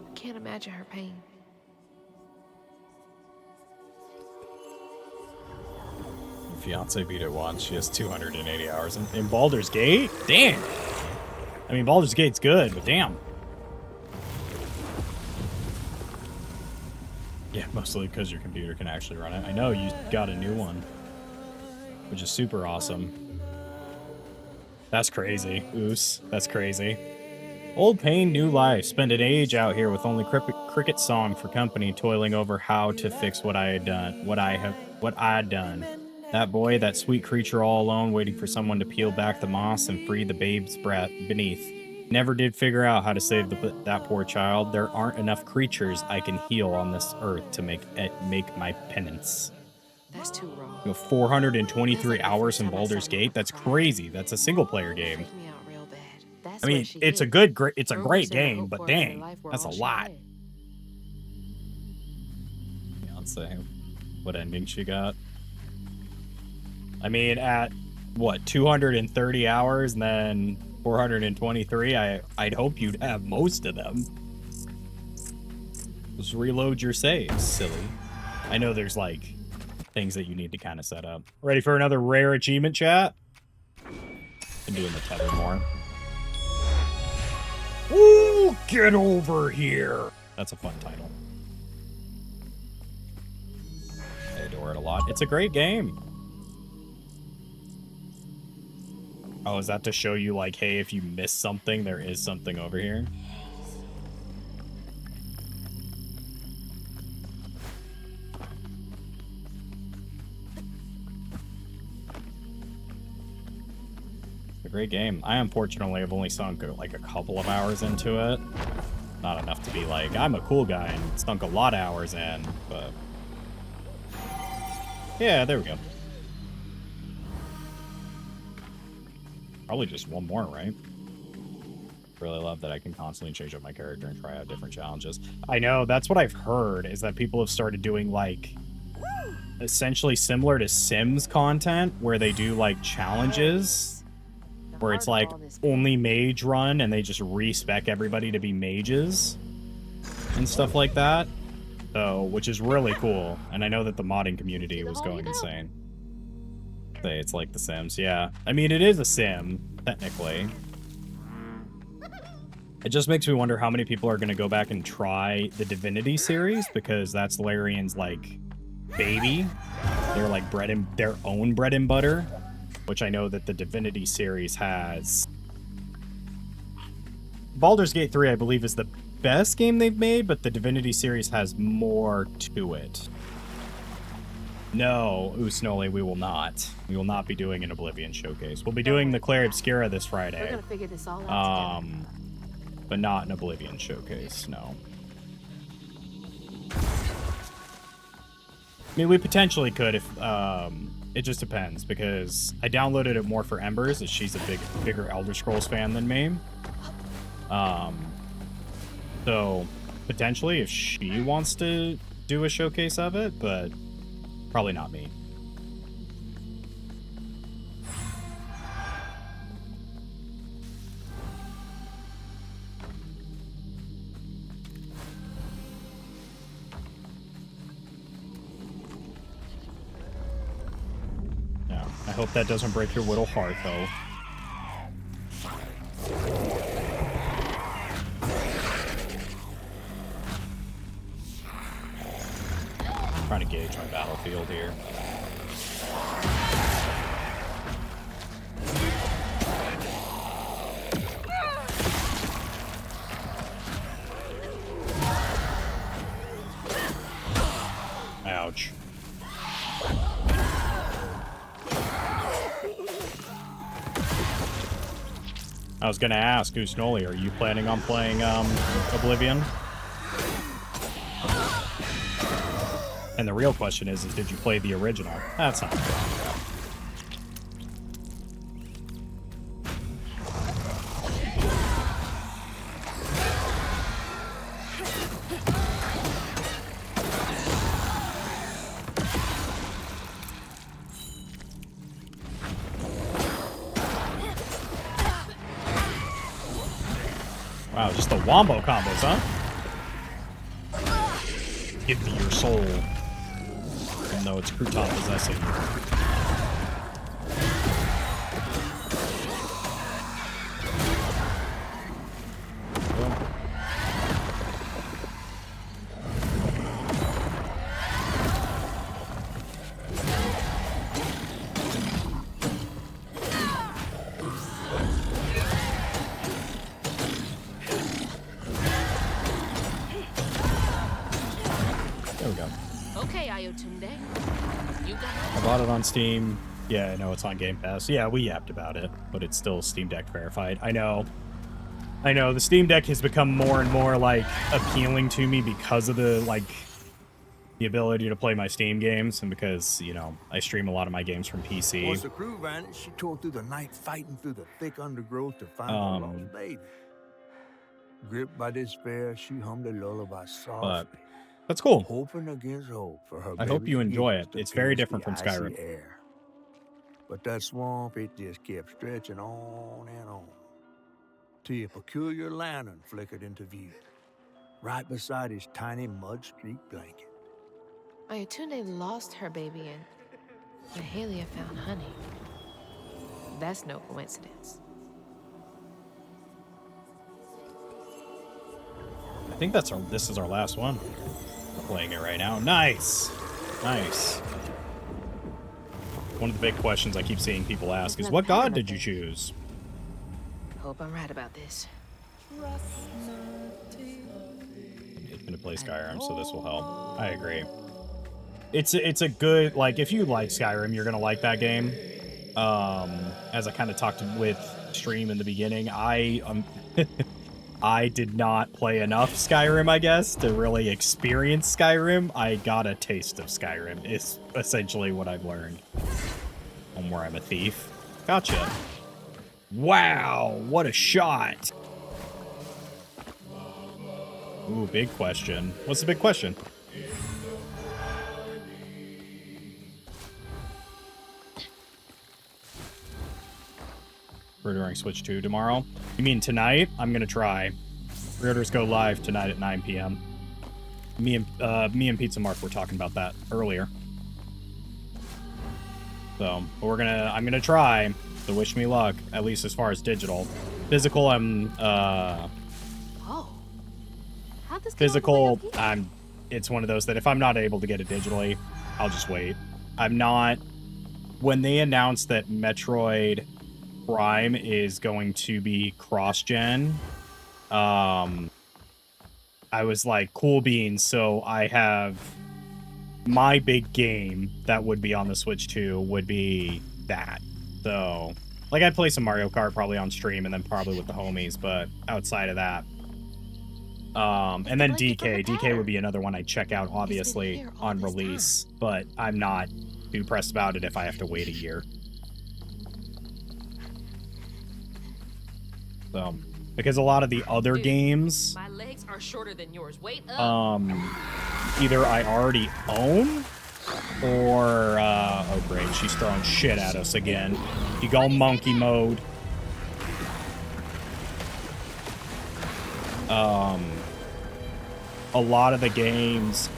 I can't imagine her pain. Your fiance beat it once. She has 280 hours in Baldur's Gate? Damn! I mean, Baldur's Gate's good, but damn. Yeah, mostly because your computer can actually run it. I know, you got a new one, which is super awesome. That's crazy. Oos. That's crazy. Old pain, new life. Spent an age out here with only cricket song for company, toiling over how to fix what I had done. What I'd done. That boy, that sweet creature all alone, waiting for someone to peel back the moss and free the babe's breath beneath. Never did figure out how to save that poor child. There aren't enough creatures I can heal on this earth to make my penance. That's too wrong. You know, 423 hours in Baldur's Gate. That's crazy. That's a single player game. I mean, it's a great game, but dang, that's a lot. Beyonce, what ending she got? I mean, at what, 230 hours, and then 423. I'd hope you'd have most of them. Just reload your saves, silly. I know there's like things that you need to kind of set up. Ready for another rare achievement, chat? Been doing the tether more. Ooh, get over here. That's a fun title. I adore it a lot. It's a great game. Oh, is that to show you, like, hey, if you miss something, there is something over here? It's a great game. I unfortunately have only sunk like a couple of hours into it. Not enough to be like, I'm a cool guy and sunk a lot of hours in, but... yeah, there we go. Probably just one more, right? Really love that I can constantly change up my character and try out different challenges. I know, that's what I've heard, is that people have started doing, like, essentially similar to Sims content, where they do, like, challenges, where it's, like, only mage run, and they just respec everybody to be mages, and stuff like that. So, which is really cool, and I know that the modding community was going insane. Say it's like The Sims, yeah. I mean, it is a sim, technically. It just makes me wonder how many people are going to go back and try the Divinity series, because that's Larian's, like, baby. They're, like, their own bread and butter, which I know that the Divinity series has. Baldur's Gate 3, I believe, is the best game they've made, but the Divinity series has more to it. No, Usnoli, we will not. We will not be doing an Oblivion showcase. We'll be doing the Claire Obscura this Friday. We're gonna figure this all out together. But not an Oblivion showcase, no. I mean, we potentially could if, it just depends, because I downloaded it more for Embers, as she's a bigger Elder Scrolls fan than me. So, potentially, if she wants to do a showcase of it, but probably not me. Yeah, I hope that doesn't break your little heart, though. Trying to gauge my battlefield here. Ouch. I was gonna ask, Usnoli, are you planning on playing Oblivion? And the real question is did you play the original? That's not fair. Wow, just the wombo combos, huh? Give me your soul. Even though it's crouton possessing you. There we go. Okay, Ayotunde. You got I bought it on Steam. Yeah, I know it's on Game Pass. Yeah, we yapped about it, but it's still Steam Deck verified. I know. The Steam Deck has become more and more, like, appealing to me because of the, like, the ability to play my Steam games, and because, you know, I stream a lot of my games from PC. Once the crew vanished, she tore through the night fighting through the thick undergrowth to find her lost baby. Gripped by despair, she hummed a lullaby softly. That's cool. Hoping against hope for her I hope you enjoy it. It's very different from Skyrim. Skyrim. But that swamp, it just kept stretching on and on. till a peculiar lantern flickered into view, right beside his tiny mud-streaked blanket. Ayatunde lost her baby and Mahalia found honey. That's no coincidence. I think this is our last one. I'm playing it right now. Nice. Nice. One of the big questions I keep seeing people ask is, what god did you choose? Hope I'm right about this. It's gonna play Skyrim, so this will help. I agree. It's a good, like, if you like Skyrim, you're gonna like that game. As I kind of talked with Stream in the beginning, I did not play enough Skyrim, I guess, to really experience Skyrim. I got a taste of Skyrim, is essentially what I've learned. Where I'm a thief. Gotcha. Wow, what a shot. Ooh, big question. What's the big question? Pre-ordering Switch 2 tomorrow. You mean tonight? I'm gonna try. Pre-orders go live tonight at 9 p.m. Me and Pizza Mark were talking about that earlier. So, but I'm gonna try. So wish me luck, at least as far as digital. Physical, Whoa. How'd this get all the way up here? It's one of those that if I'm not able to get it digitally, I'll just wait. When they announced that Metroid Prime is going to be cross-gen, I was like, cool beans. So I have my big game that would be on the Switch 2 would be that. So, like, I'd play some Mario Kart probably on stream and then probably with the homies, but outside of that. And then DK would be another one I'd check out, obviously, on release, but I'm not too pressed about it if I have to wait a year. So, because a lot of the other games, My legs are shorter than yours. Wait up. either I already own or, oh great, she's throwing shit at us again. You go monkey mode. A lot of the games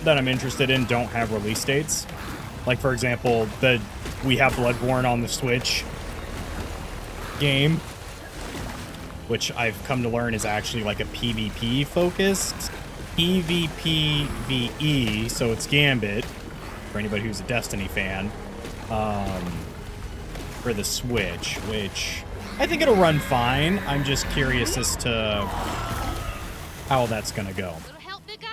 that I'm interested in don't have release dates. Like, for example, we have Bloodborne on the Switch game, which I've come to learn is actually like a PvP focused PvPvE, so it's Gambit for anybody who's a Destiny fan, for the Switch, which I think it'll run fine. I'm just curious as to how that's gonna go. Little help, big guy?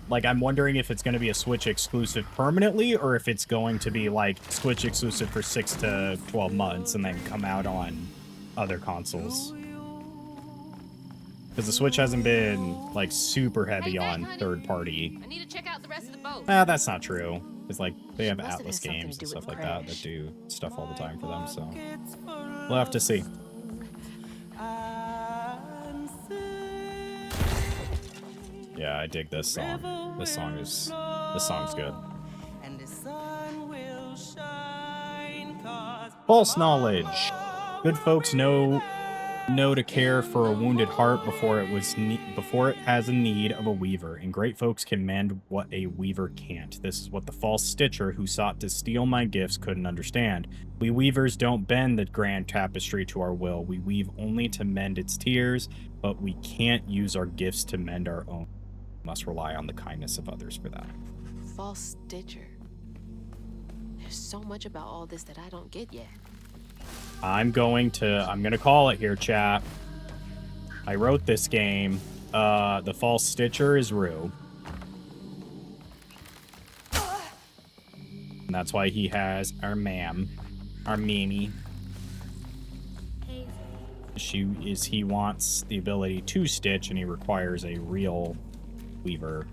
Like, I'm wondering if it's going to be a Switch exclusive permanently, or if it's going to be, like, Switch exclusive for 6 to 12 months and then come out on other consoles. Because the Switch hasn't been, like, super heavy on third-party. I need to check out the rest of the boat. That's not true. It's like, they have Must have Atlas had something games to and do stuff with like the that crash. do stuff all the time for them, so we'll have to see. Yeah, I dig this song. This song's good. False knowledge. Good folks know to care for a wounded heart before it has a need of a weaver, and great folks can mend what a weaver can't. This is what the false stitcher who sought to steal my gifts couldn't understand. We weavers don't bend the grand tapestry to our will. We weave only to mend its tears, but we can't use our gifts to mend our own. We must rely on the kindness of others for that. False Stitcher. There's so much about all this that I don't get yet. I'm gonna call it here, chat. I wrote this game. The false stitcher is Rue. And that's why he has our Mimi. He wants the ability to stitch, and he requires a real weaver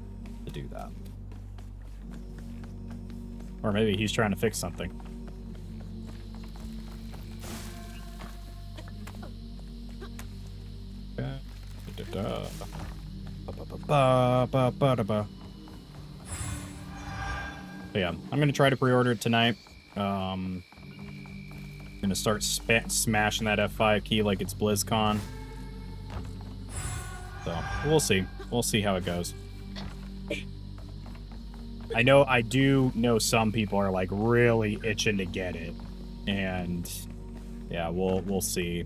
to do that. Or maybe he's trying to fix something. Yeah, I'm gonna try to pre-order it tonight. Gonna start smashing that F5 key like it's BlizzCon. So, we'll see. We'll see how it goes. I do know some people are, like, really itching to get it. And, yeah, we'll see.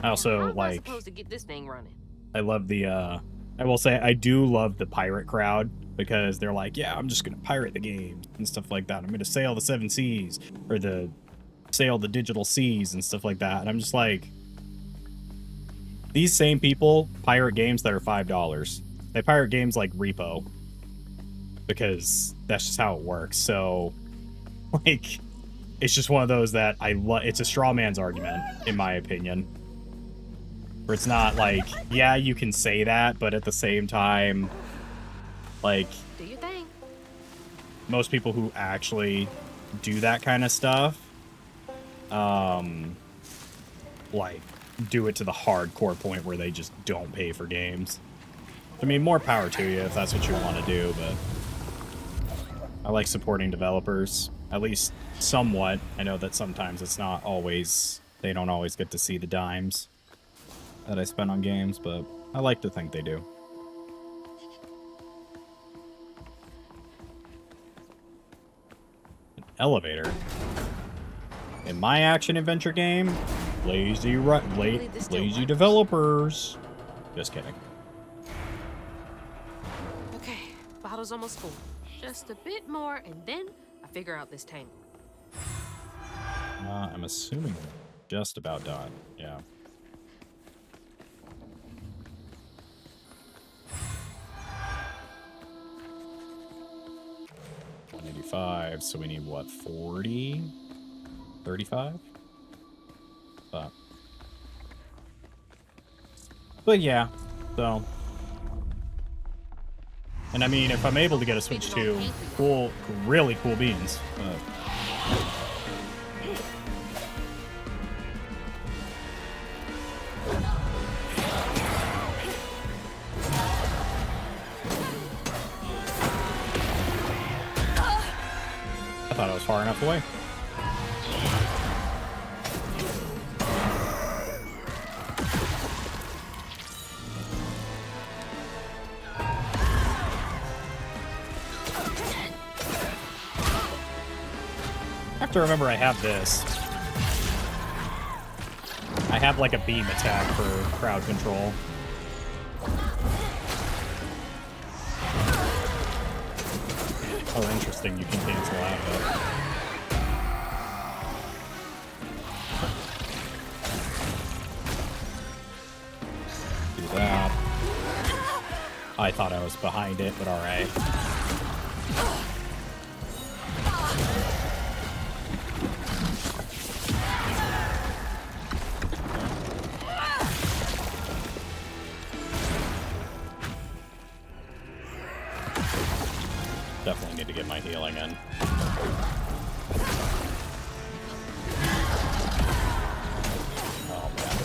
I also, How am I like... supposed to get this thing running? I love the, I will say, I do love the pirate crowd, because they're like, yeah, I'm just gonna pirate the game, and stuff like that. I'm gonna sail the 7 seas, or sail the digital seas, and stuff like that. And I'm just like... These same people pirate games that are $5. They pirate games like Repo. Because that's just how it works. So, like, it's just one of those that it's a straw man's argument, in my opinion. Where it's not like, yeah, you can say that, but at the same time, like, Do your thing. most people who actually do that kind of stuff, like, do it to the hardcore point where they just don't pay for games. I mean, more power to you if that's what you want to do, but I like supporting developers, at least somewhat. I know that sometimes it's not always, they don't always get to see the dimes that I spend on games, but I like to think they do. An elevator. In my action-adventure game, lazy developers. Just kidding. Okay, bottle's almost full. Just a bit more, and then I figure out this tangle. I'm assuming just about done. Yeah. $185, so we need what, 40? 35? But yeah, so. And I mean, if I'm able to get a Switch 2, cool, really cool beans. I thought I was far enough away. I have to remember I have this. I have like a beam attack for crowd control. Oh, interesting. You can cancel out of it. Do that. I thought I was behind it, but alright. Definitely need to get my healing in. Oh, man.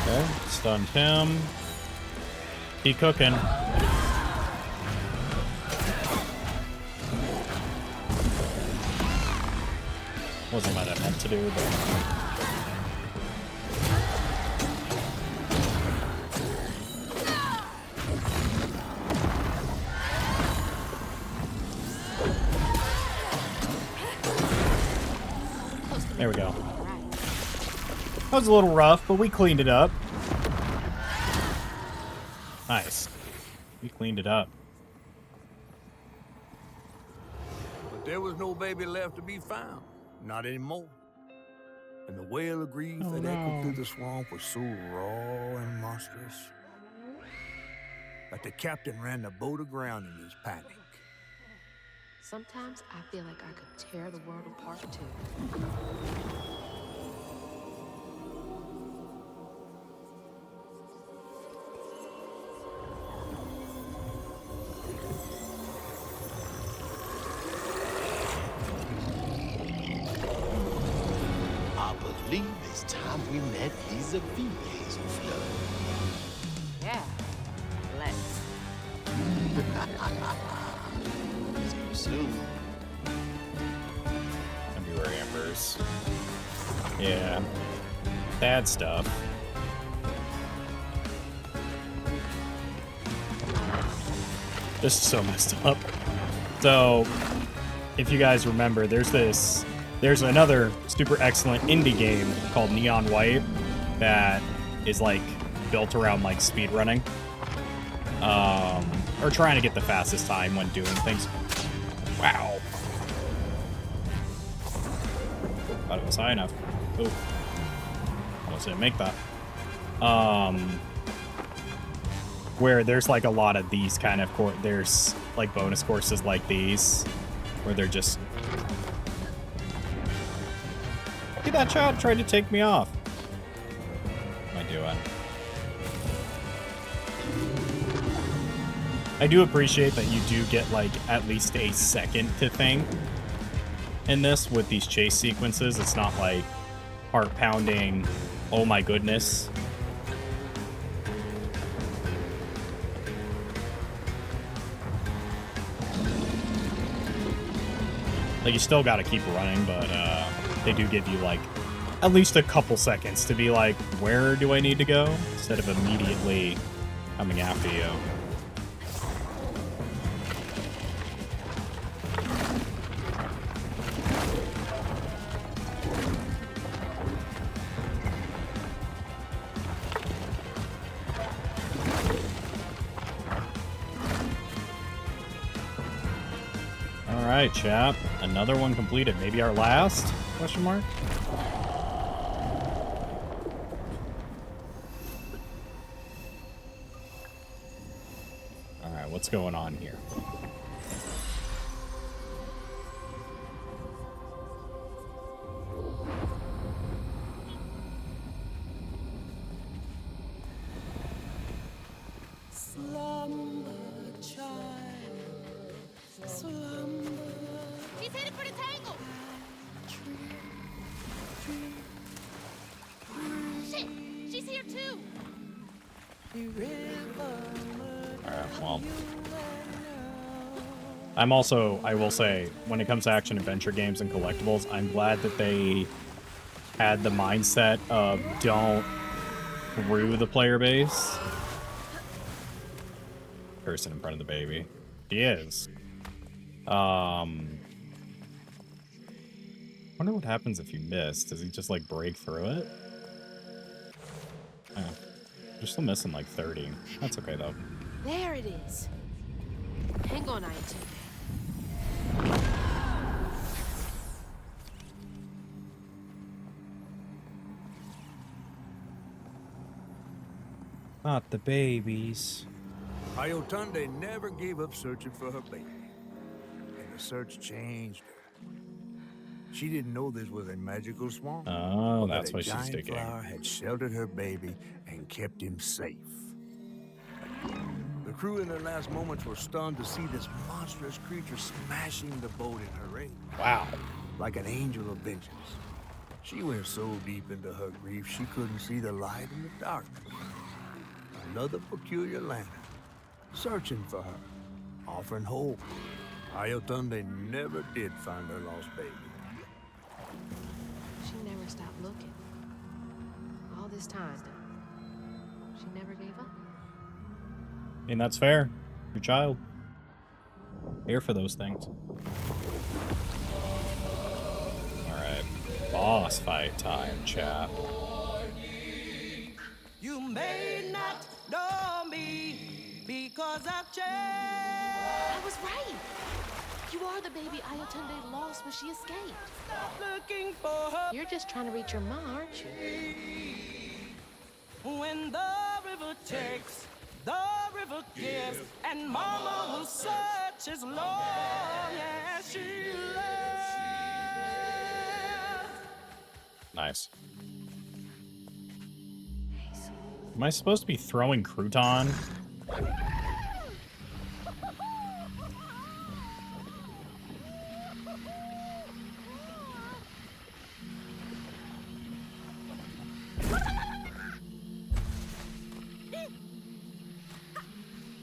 Okay, stunned him. Keep cooking. Wasn't what I meant to do, but... There we go. That was a little rough, but we cleaned it up. Nice. We cleaned it up. But there was no baby left to be found. Not anymore. And the wail of grief that echoed through the swamp was so raw and monstrous that the captain ran the boat aground in his panic. Sometimes I feel like I could tear the world apart too. believe it's time we met vis-a-vis Hazel Flood. Yeah, let's. See you soon. February Embers. Yeah. Bad stuff. This is so messed up. So, if you guys remember, there's another super excellent indie game called Neon White that is like built around like speedrunning. Or trying to get the fastest time when doing things. Wow. Thought it was high enough. Ooh. Almost didn't make that. Where there's like a lot of these kind of there's like bonus courses like these where they're just. Look at that child trying to take me off. What am I doing? I do appreciate that you do get like at least a second to think in this with these chase sequences. It's not like heart pounding, oh my goodness. Like, you still gotta keep running, but they do give you like at least a couple seconds to be like, where do I need to go? Instead of immediately coming after you. Alright, chap. Another one completed. Maybe our last? Question mark? Alright, what's going on here? Slumber, child. Slumber. He's headed for the tangle! Shit! She's here too! Alright, well. I'm also, I will say, when it comes to action adventure games and collectibles, I'm glad that they had the mindset of don't through the player base. Person in front of the baby. He is. Wonder what happens if you miss. Does he just like break through it? Oh. You're still missing like 30. That's okay though. There it is. Hang on, Ayatollah. Not the babies. Ayotunde never gave up searching for her baby. And the search changed her. She didn't know this was a magical swamp. Oh, or that's that why a she's giant digging. flower had sheltered her baby and kept him safe. The crew in their last moments were stunned to see this monstrous creature smashing the boat in her ring. Wow. Like an angel of vengeance. She went so deep into her grief she couldn't see the light in the darkness. Another peculiar lantern, searching for her, offering hope. Ayotunde never did find her lost baby. She never stopped looking. All this time, she never gave up. I mean, that's fair. Your child. Here for those things. Alright. Boss fight time, chap. You may not know me because I've changed. I was right. You are the baby Ayatunde lost when she escaped. Stop looking for her. You're just trying to reach your mom, aren't you? When the river takes, the river gives, and mama will search as long as she lives. Nice. Am I supposed to be throwing crouton?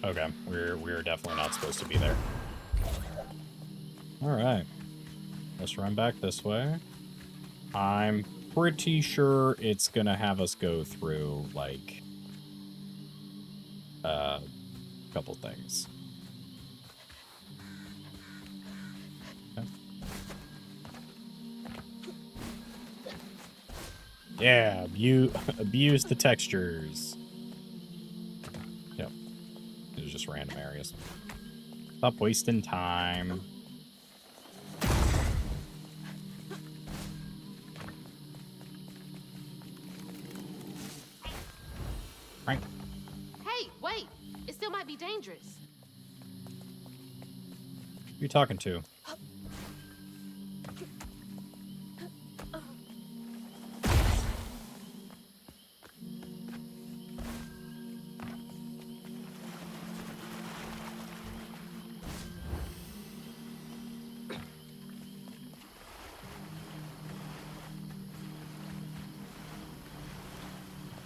Okay, we're definitely not supposed to be there. All right, let's run back this way. I'm pretty sure it's gonna have us go through like a couple things. Okay. Yeah, abuse the textures. Yep, it was just random areas. Stop wasting time. Right. Hey, wait! It still might be dangerous. Who you talking to?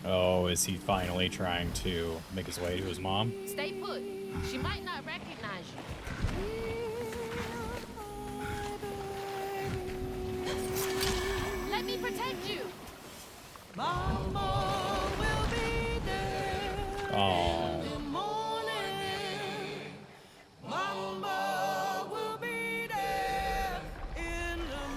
Oh, is he finally trying to make his way to his mom? Stay put. She might not recognize you. Let me protect you. Mama will be there Oh, in the morning. Mama will be there in the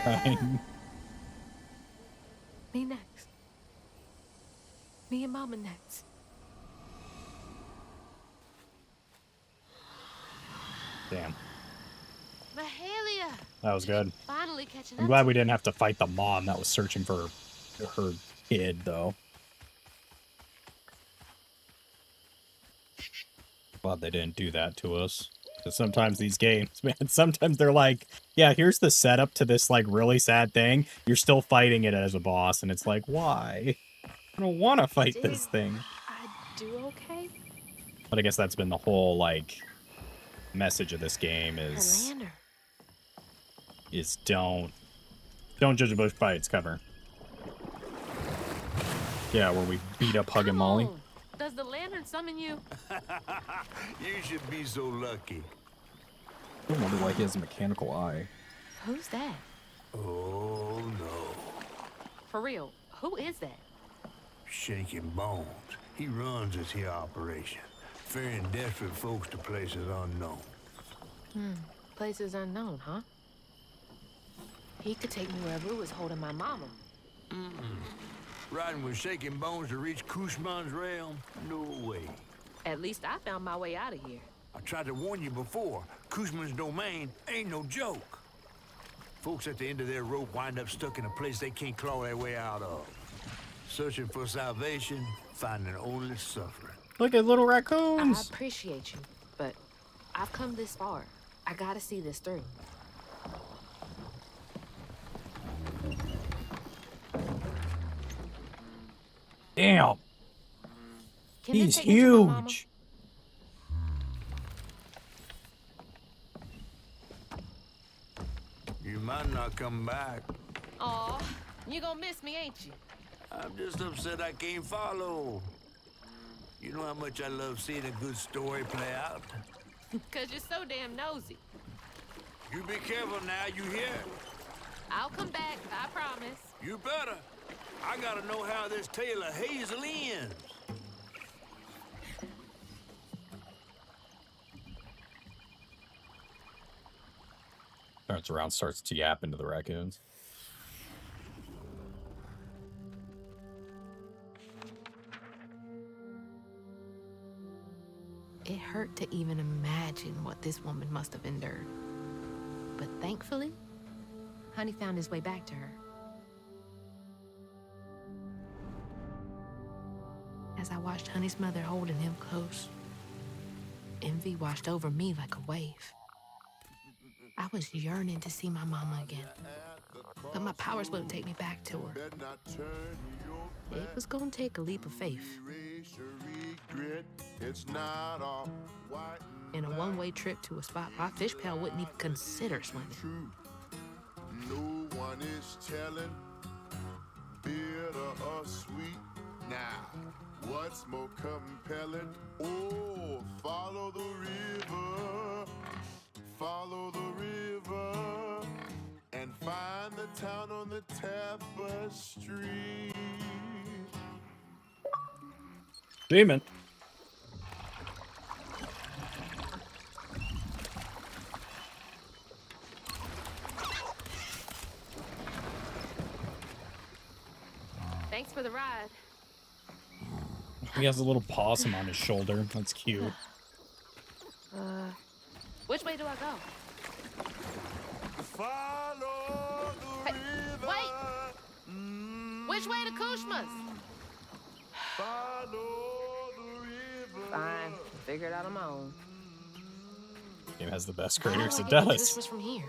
fine. Me next. Me and Mama next. Damn, Mahalia! that was good. Finally catching I'm up glad to we me. didn't have to fight the mom that was searching for her kid, though. Glad they didn't do that to us. Because sometimes these games, man, sometimes they're like, yeah, here's the setup to this, like, really sad thing. You're still fighting it as a boss, and it's like, why? I don't want to fight Did this thing. I do okay? But I guess that's been the whole, like, message of this game Her is lantern. don't judge a book by its cover. Yeah, where we beat up Huggin Molly. On. Does the lantern summon you? You should be so lucky. I wonder why he has a mechanical eye. Who's that? Oh, no. For real, who is that? Shaking Bones. He runs this here operation, ferrying desperate folks to places unknown. Places unknown, huh? He could take me where Rue was holding my mama. Riding with Shaking Bones to reach Kushman's realm? No way. At least I found my way out of here. I tried to warn you before. Kushman's domain ain't no joke. Folks at the end of their rope wind up stuck in a place they can't claw their way out of. Searching for salvation, finding only suffering. Look at little I raccoons. appreciate you, but I've come this far. I gotta see this through. Damn, Can they he's take me to my mama? huge. You might not come back. Aw, you gonna miss me, ain't you? I'm just upset I can't follow. You know how much I love seeing a good story play out? Cause you're so damn nosy. You be careful now, you hear? I'll come back, I promise. You better. I gotta know how this tale of Hazel ends. Turns around, starts to yap into the raccoons. It hurt to even imagine what this woman must have endured. But thankfully, Honey found his way back to her. As I watched Honey's mother holding him close, envy washed over me like a wave. I was yearning to see my mama again, but my powers wouldn't take me back to her. It was gonna take a leap of faith. in a one-way trip to a spot my fish pal wouldn't even consider swimming. No one is telling, bitter or sweet. Now, what's more compelling? Oh, follow the river, and find the town on the tapestry. Demon. Thanks for the ride. He has a little possum on his shoulder. That's cute. Which way do I go? Follow the river. Wait! Which way to Kushma's? Follow the river. Fine, figure it out on my own. Game has the best How do creators. I It get to does. Kushma's from here?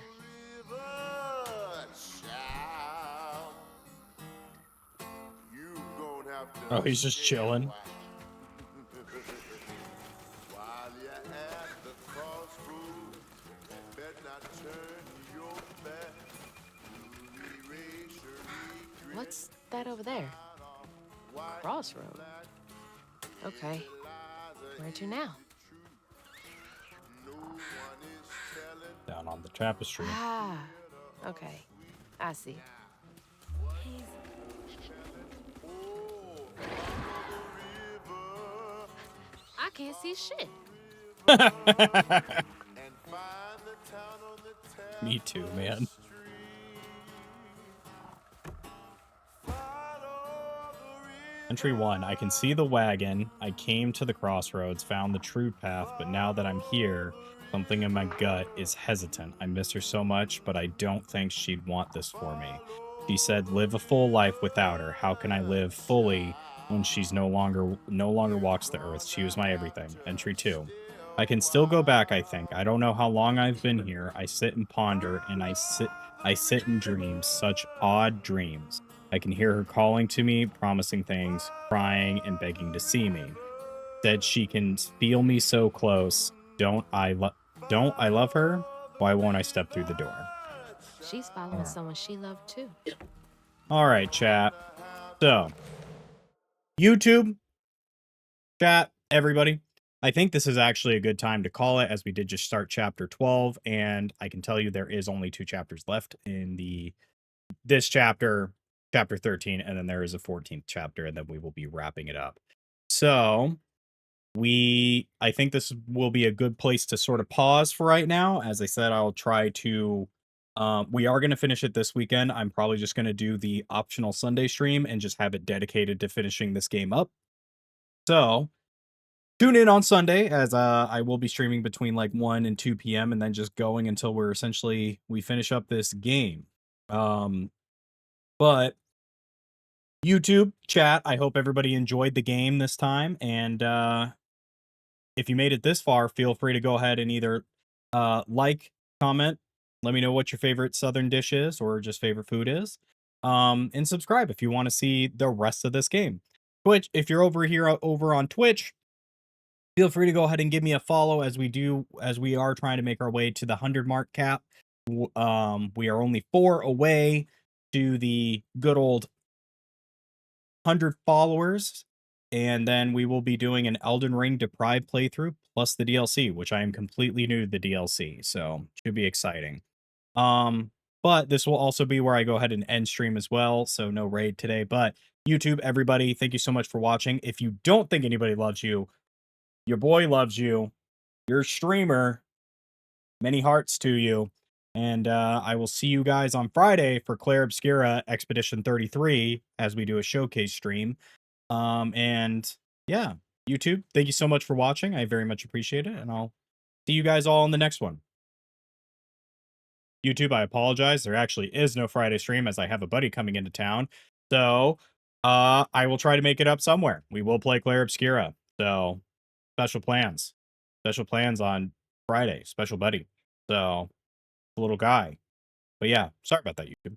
Child. You gonna have to Oh, he's just chilling. While you're at the crossroads, better not turn your back. Erase your regret. What's that over there? Crossroad. Okay. Where to now? Down on the tapestry. Ah, okay. I see. I can't see shit. Me too, man. Entry 1. I can see the wagon. I came to the crossroads, found the true path, but now that I'm here, something in my gut is hesitant. I miss her so much, but I don't think she'd want this for me. She said, live a full life without her. How can I live fully when she's no longer walks the earth? She was my everything. Entry 2. I can still go back, I think. I don't know how long I've been here. I sit and ponder, and I sit in dreams, such odd dreams. I can hear her calling to me, promising things, crying, and begging to see me. Said she can feel me so close. Don't I love her? Why won't I step through the door? She's following someone she loved too. All right, chat. So, YouTube, chat, everybody. I think this is actually a good time to call it, as we did just start chapter 12, and I can tell you there is only 2 chapters left in this chapter 13, and then there is a 14th chapter, and then we will be wrapping it up. So, I think this will be a good place to sort of pause for right now. As I said, I'll try to we are going to finish it this weekend. I'm probably just going to do the optional Sunday stream and just have it dedicated to finishing this game up. So, tune in on Sunday, as I will be streaming between like 1 and 2 p.m. and then just going until we finish up this game. But YouTube, chat, I hope everybody enjoyed the game this time. And if you made it this far, feel free to go ahead and either like, comment, let me know what your favorite Southern dish is or just favorite food is. And subscribe if you want to see the rest of this game. Twitch, if you're over on Twitch, feel free to go ahead and give me a follow as we are trying to make our way to the 100 mark cap. We are only 4 away to the good old 100 followers, and then we will be doing an Elden Ring Deprived playthrough plus the DLC, which I am completely new to the DLC, so should be exciting. But this will also be where I go ahead and end stream as well, so no raid today. But YouTube, everybody, thank you so much for watching. If you don't think anybody loves you, your boy loves you. You're a streamer. Many hearts to you. And I will see you guys on Friday for Claire Obscura Expedition 33 as we do a showcase stream. And yeah, YouTube, thank you so much for watching. I very much appreciate it. And I'll see you guys all in the next one. YouTube, I apologize. There actually is no Friday stream as I have a buddy coming into town. So I will try to make it up somewhere. We will play Claire Obscura. So special plans on Friday, special buddy. So little guy. But yeah, sorry about that, YouTube.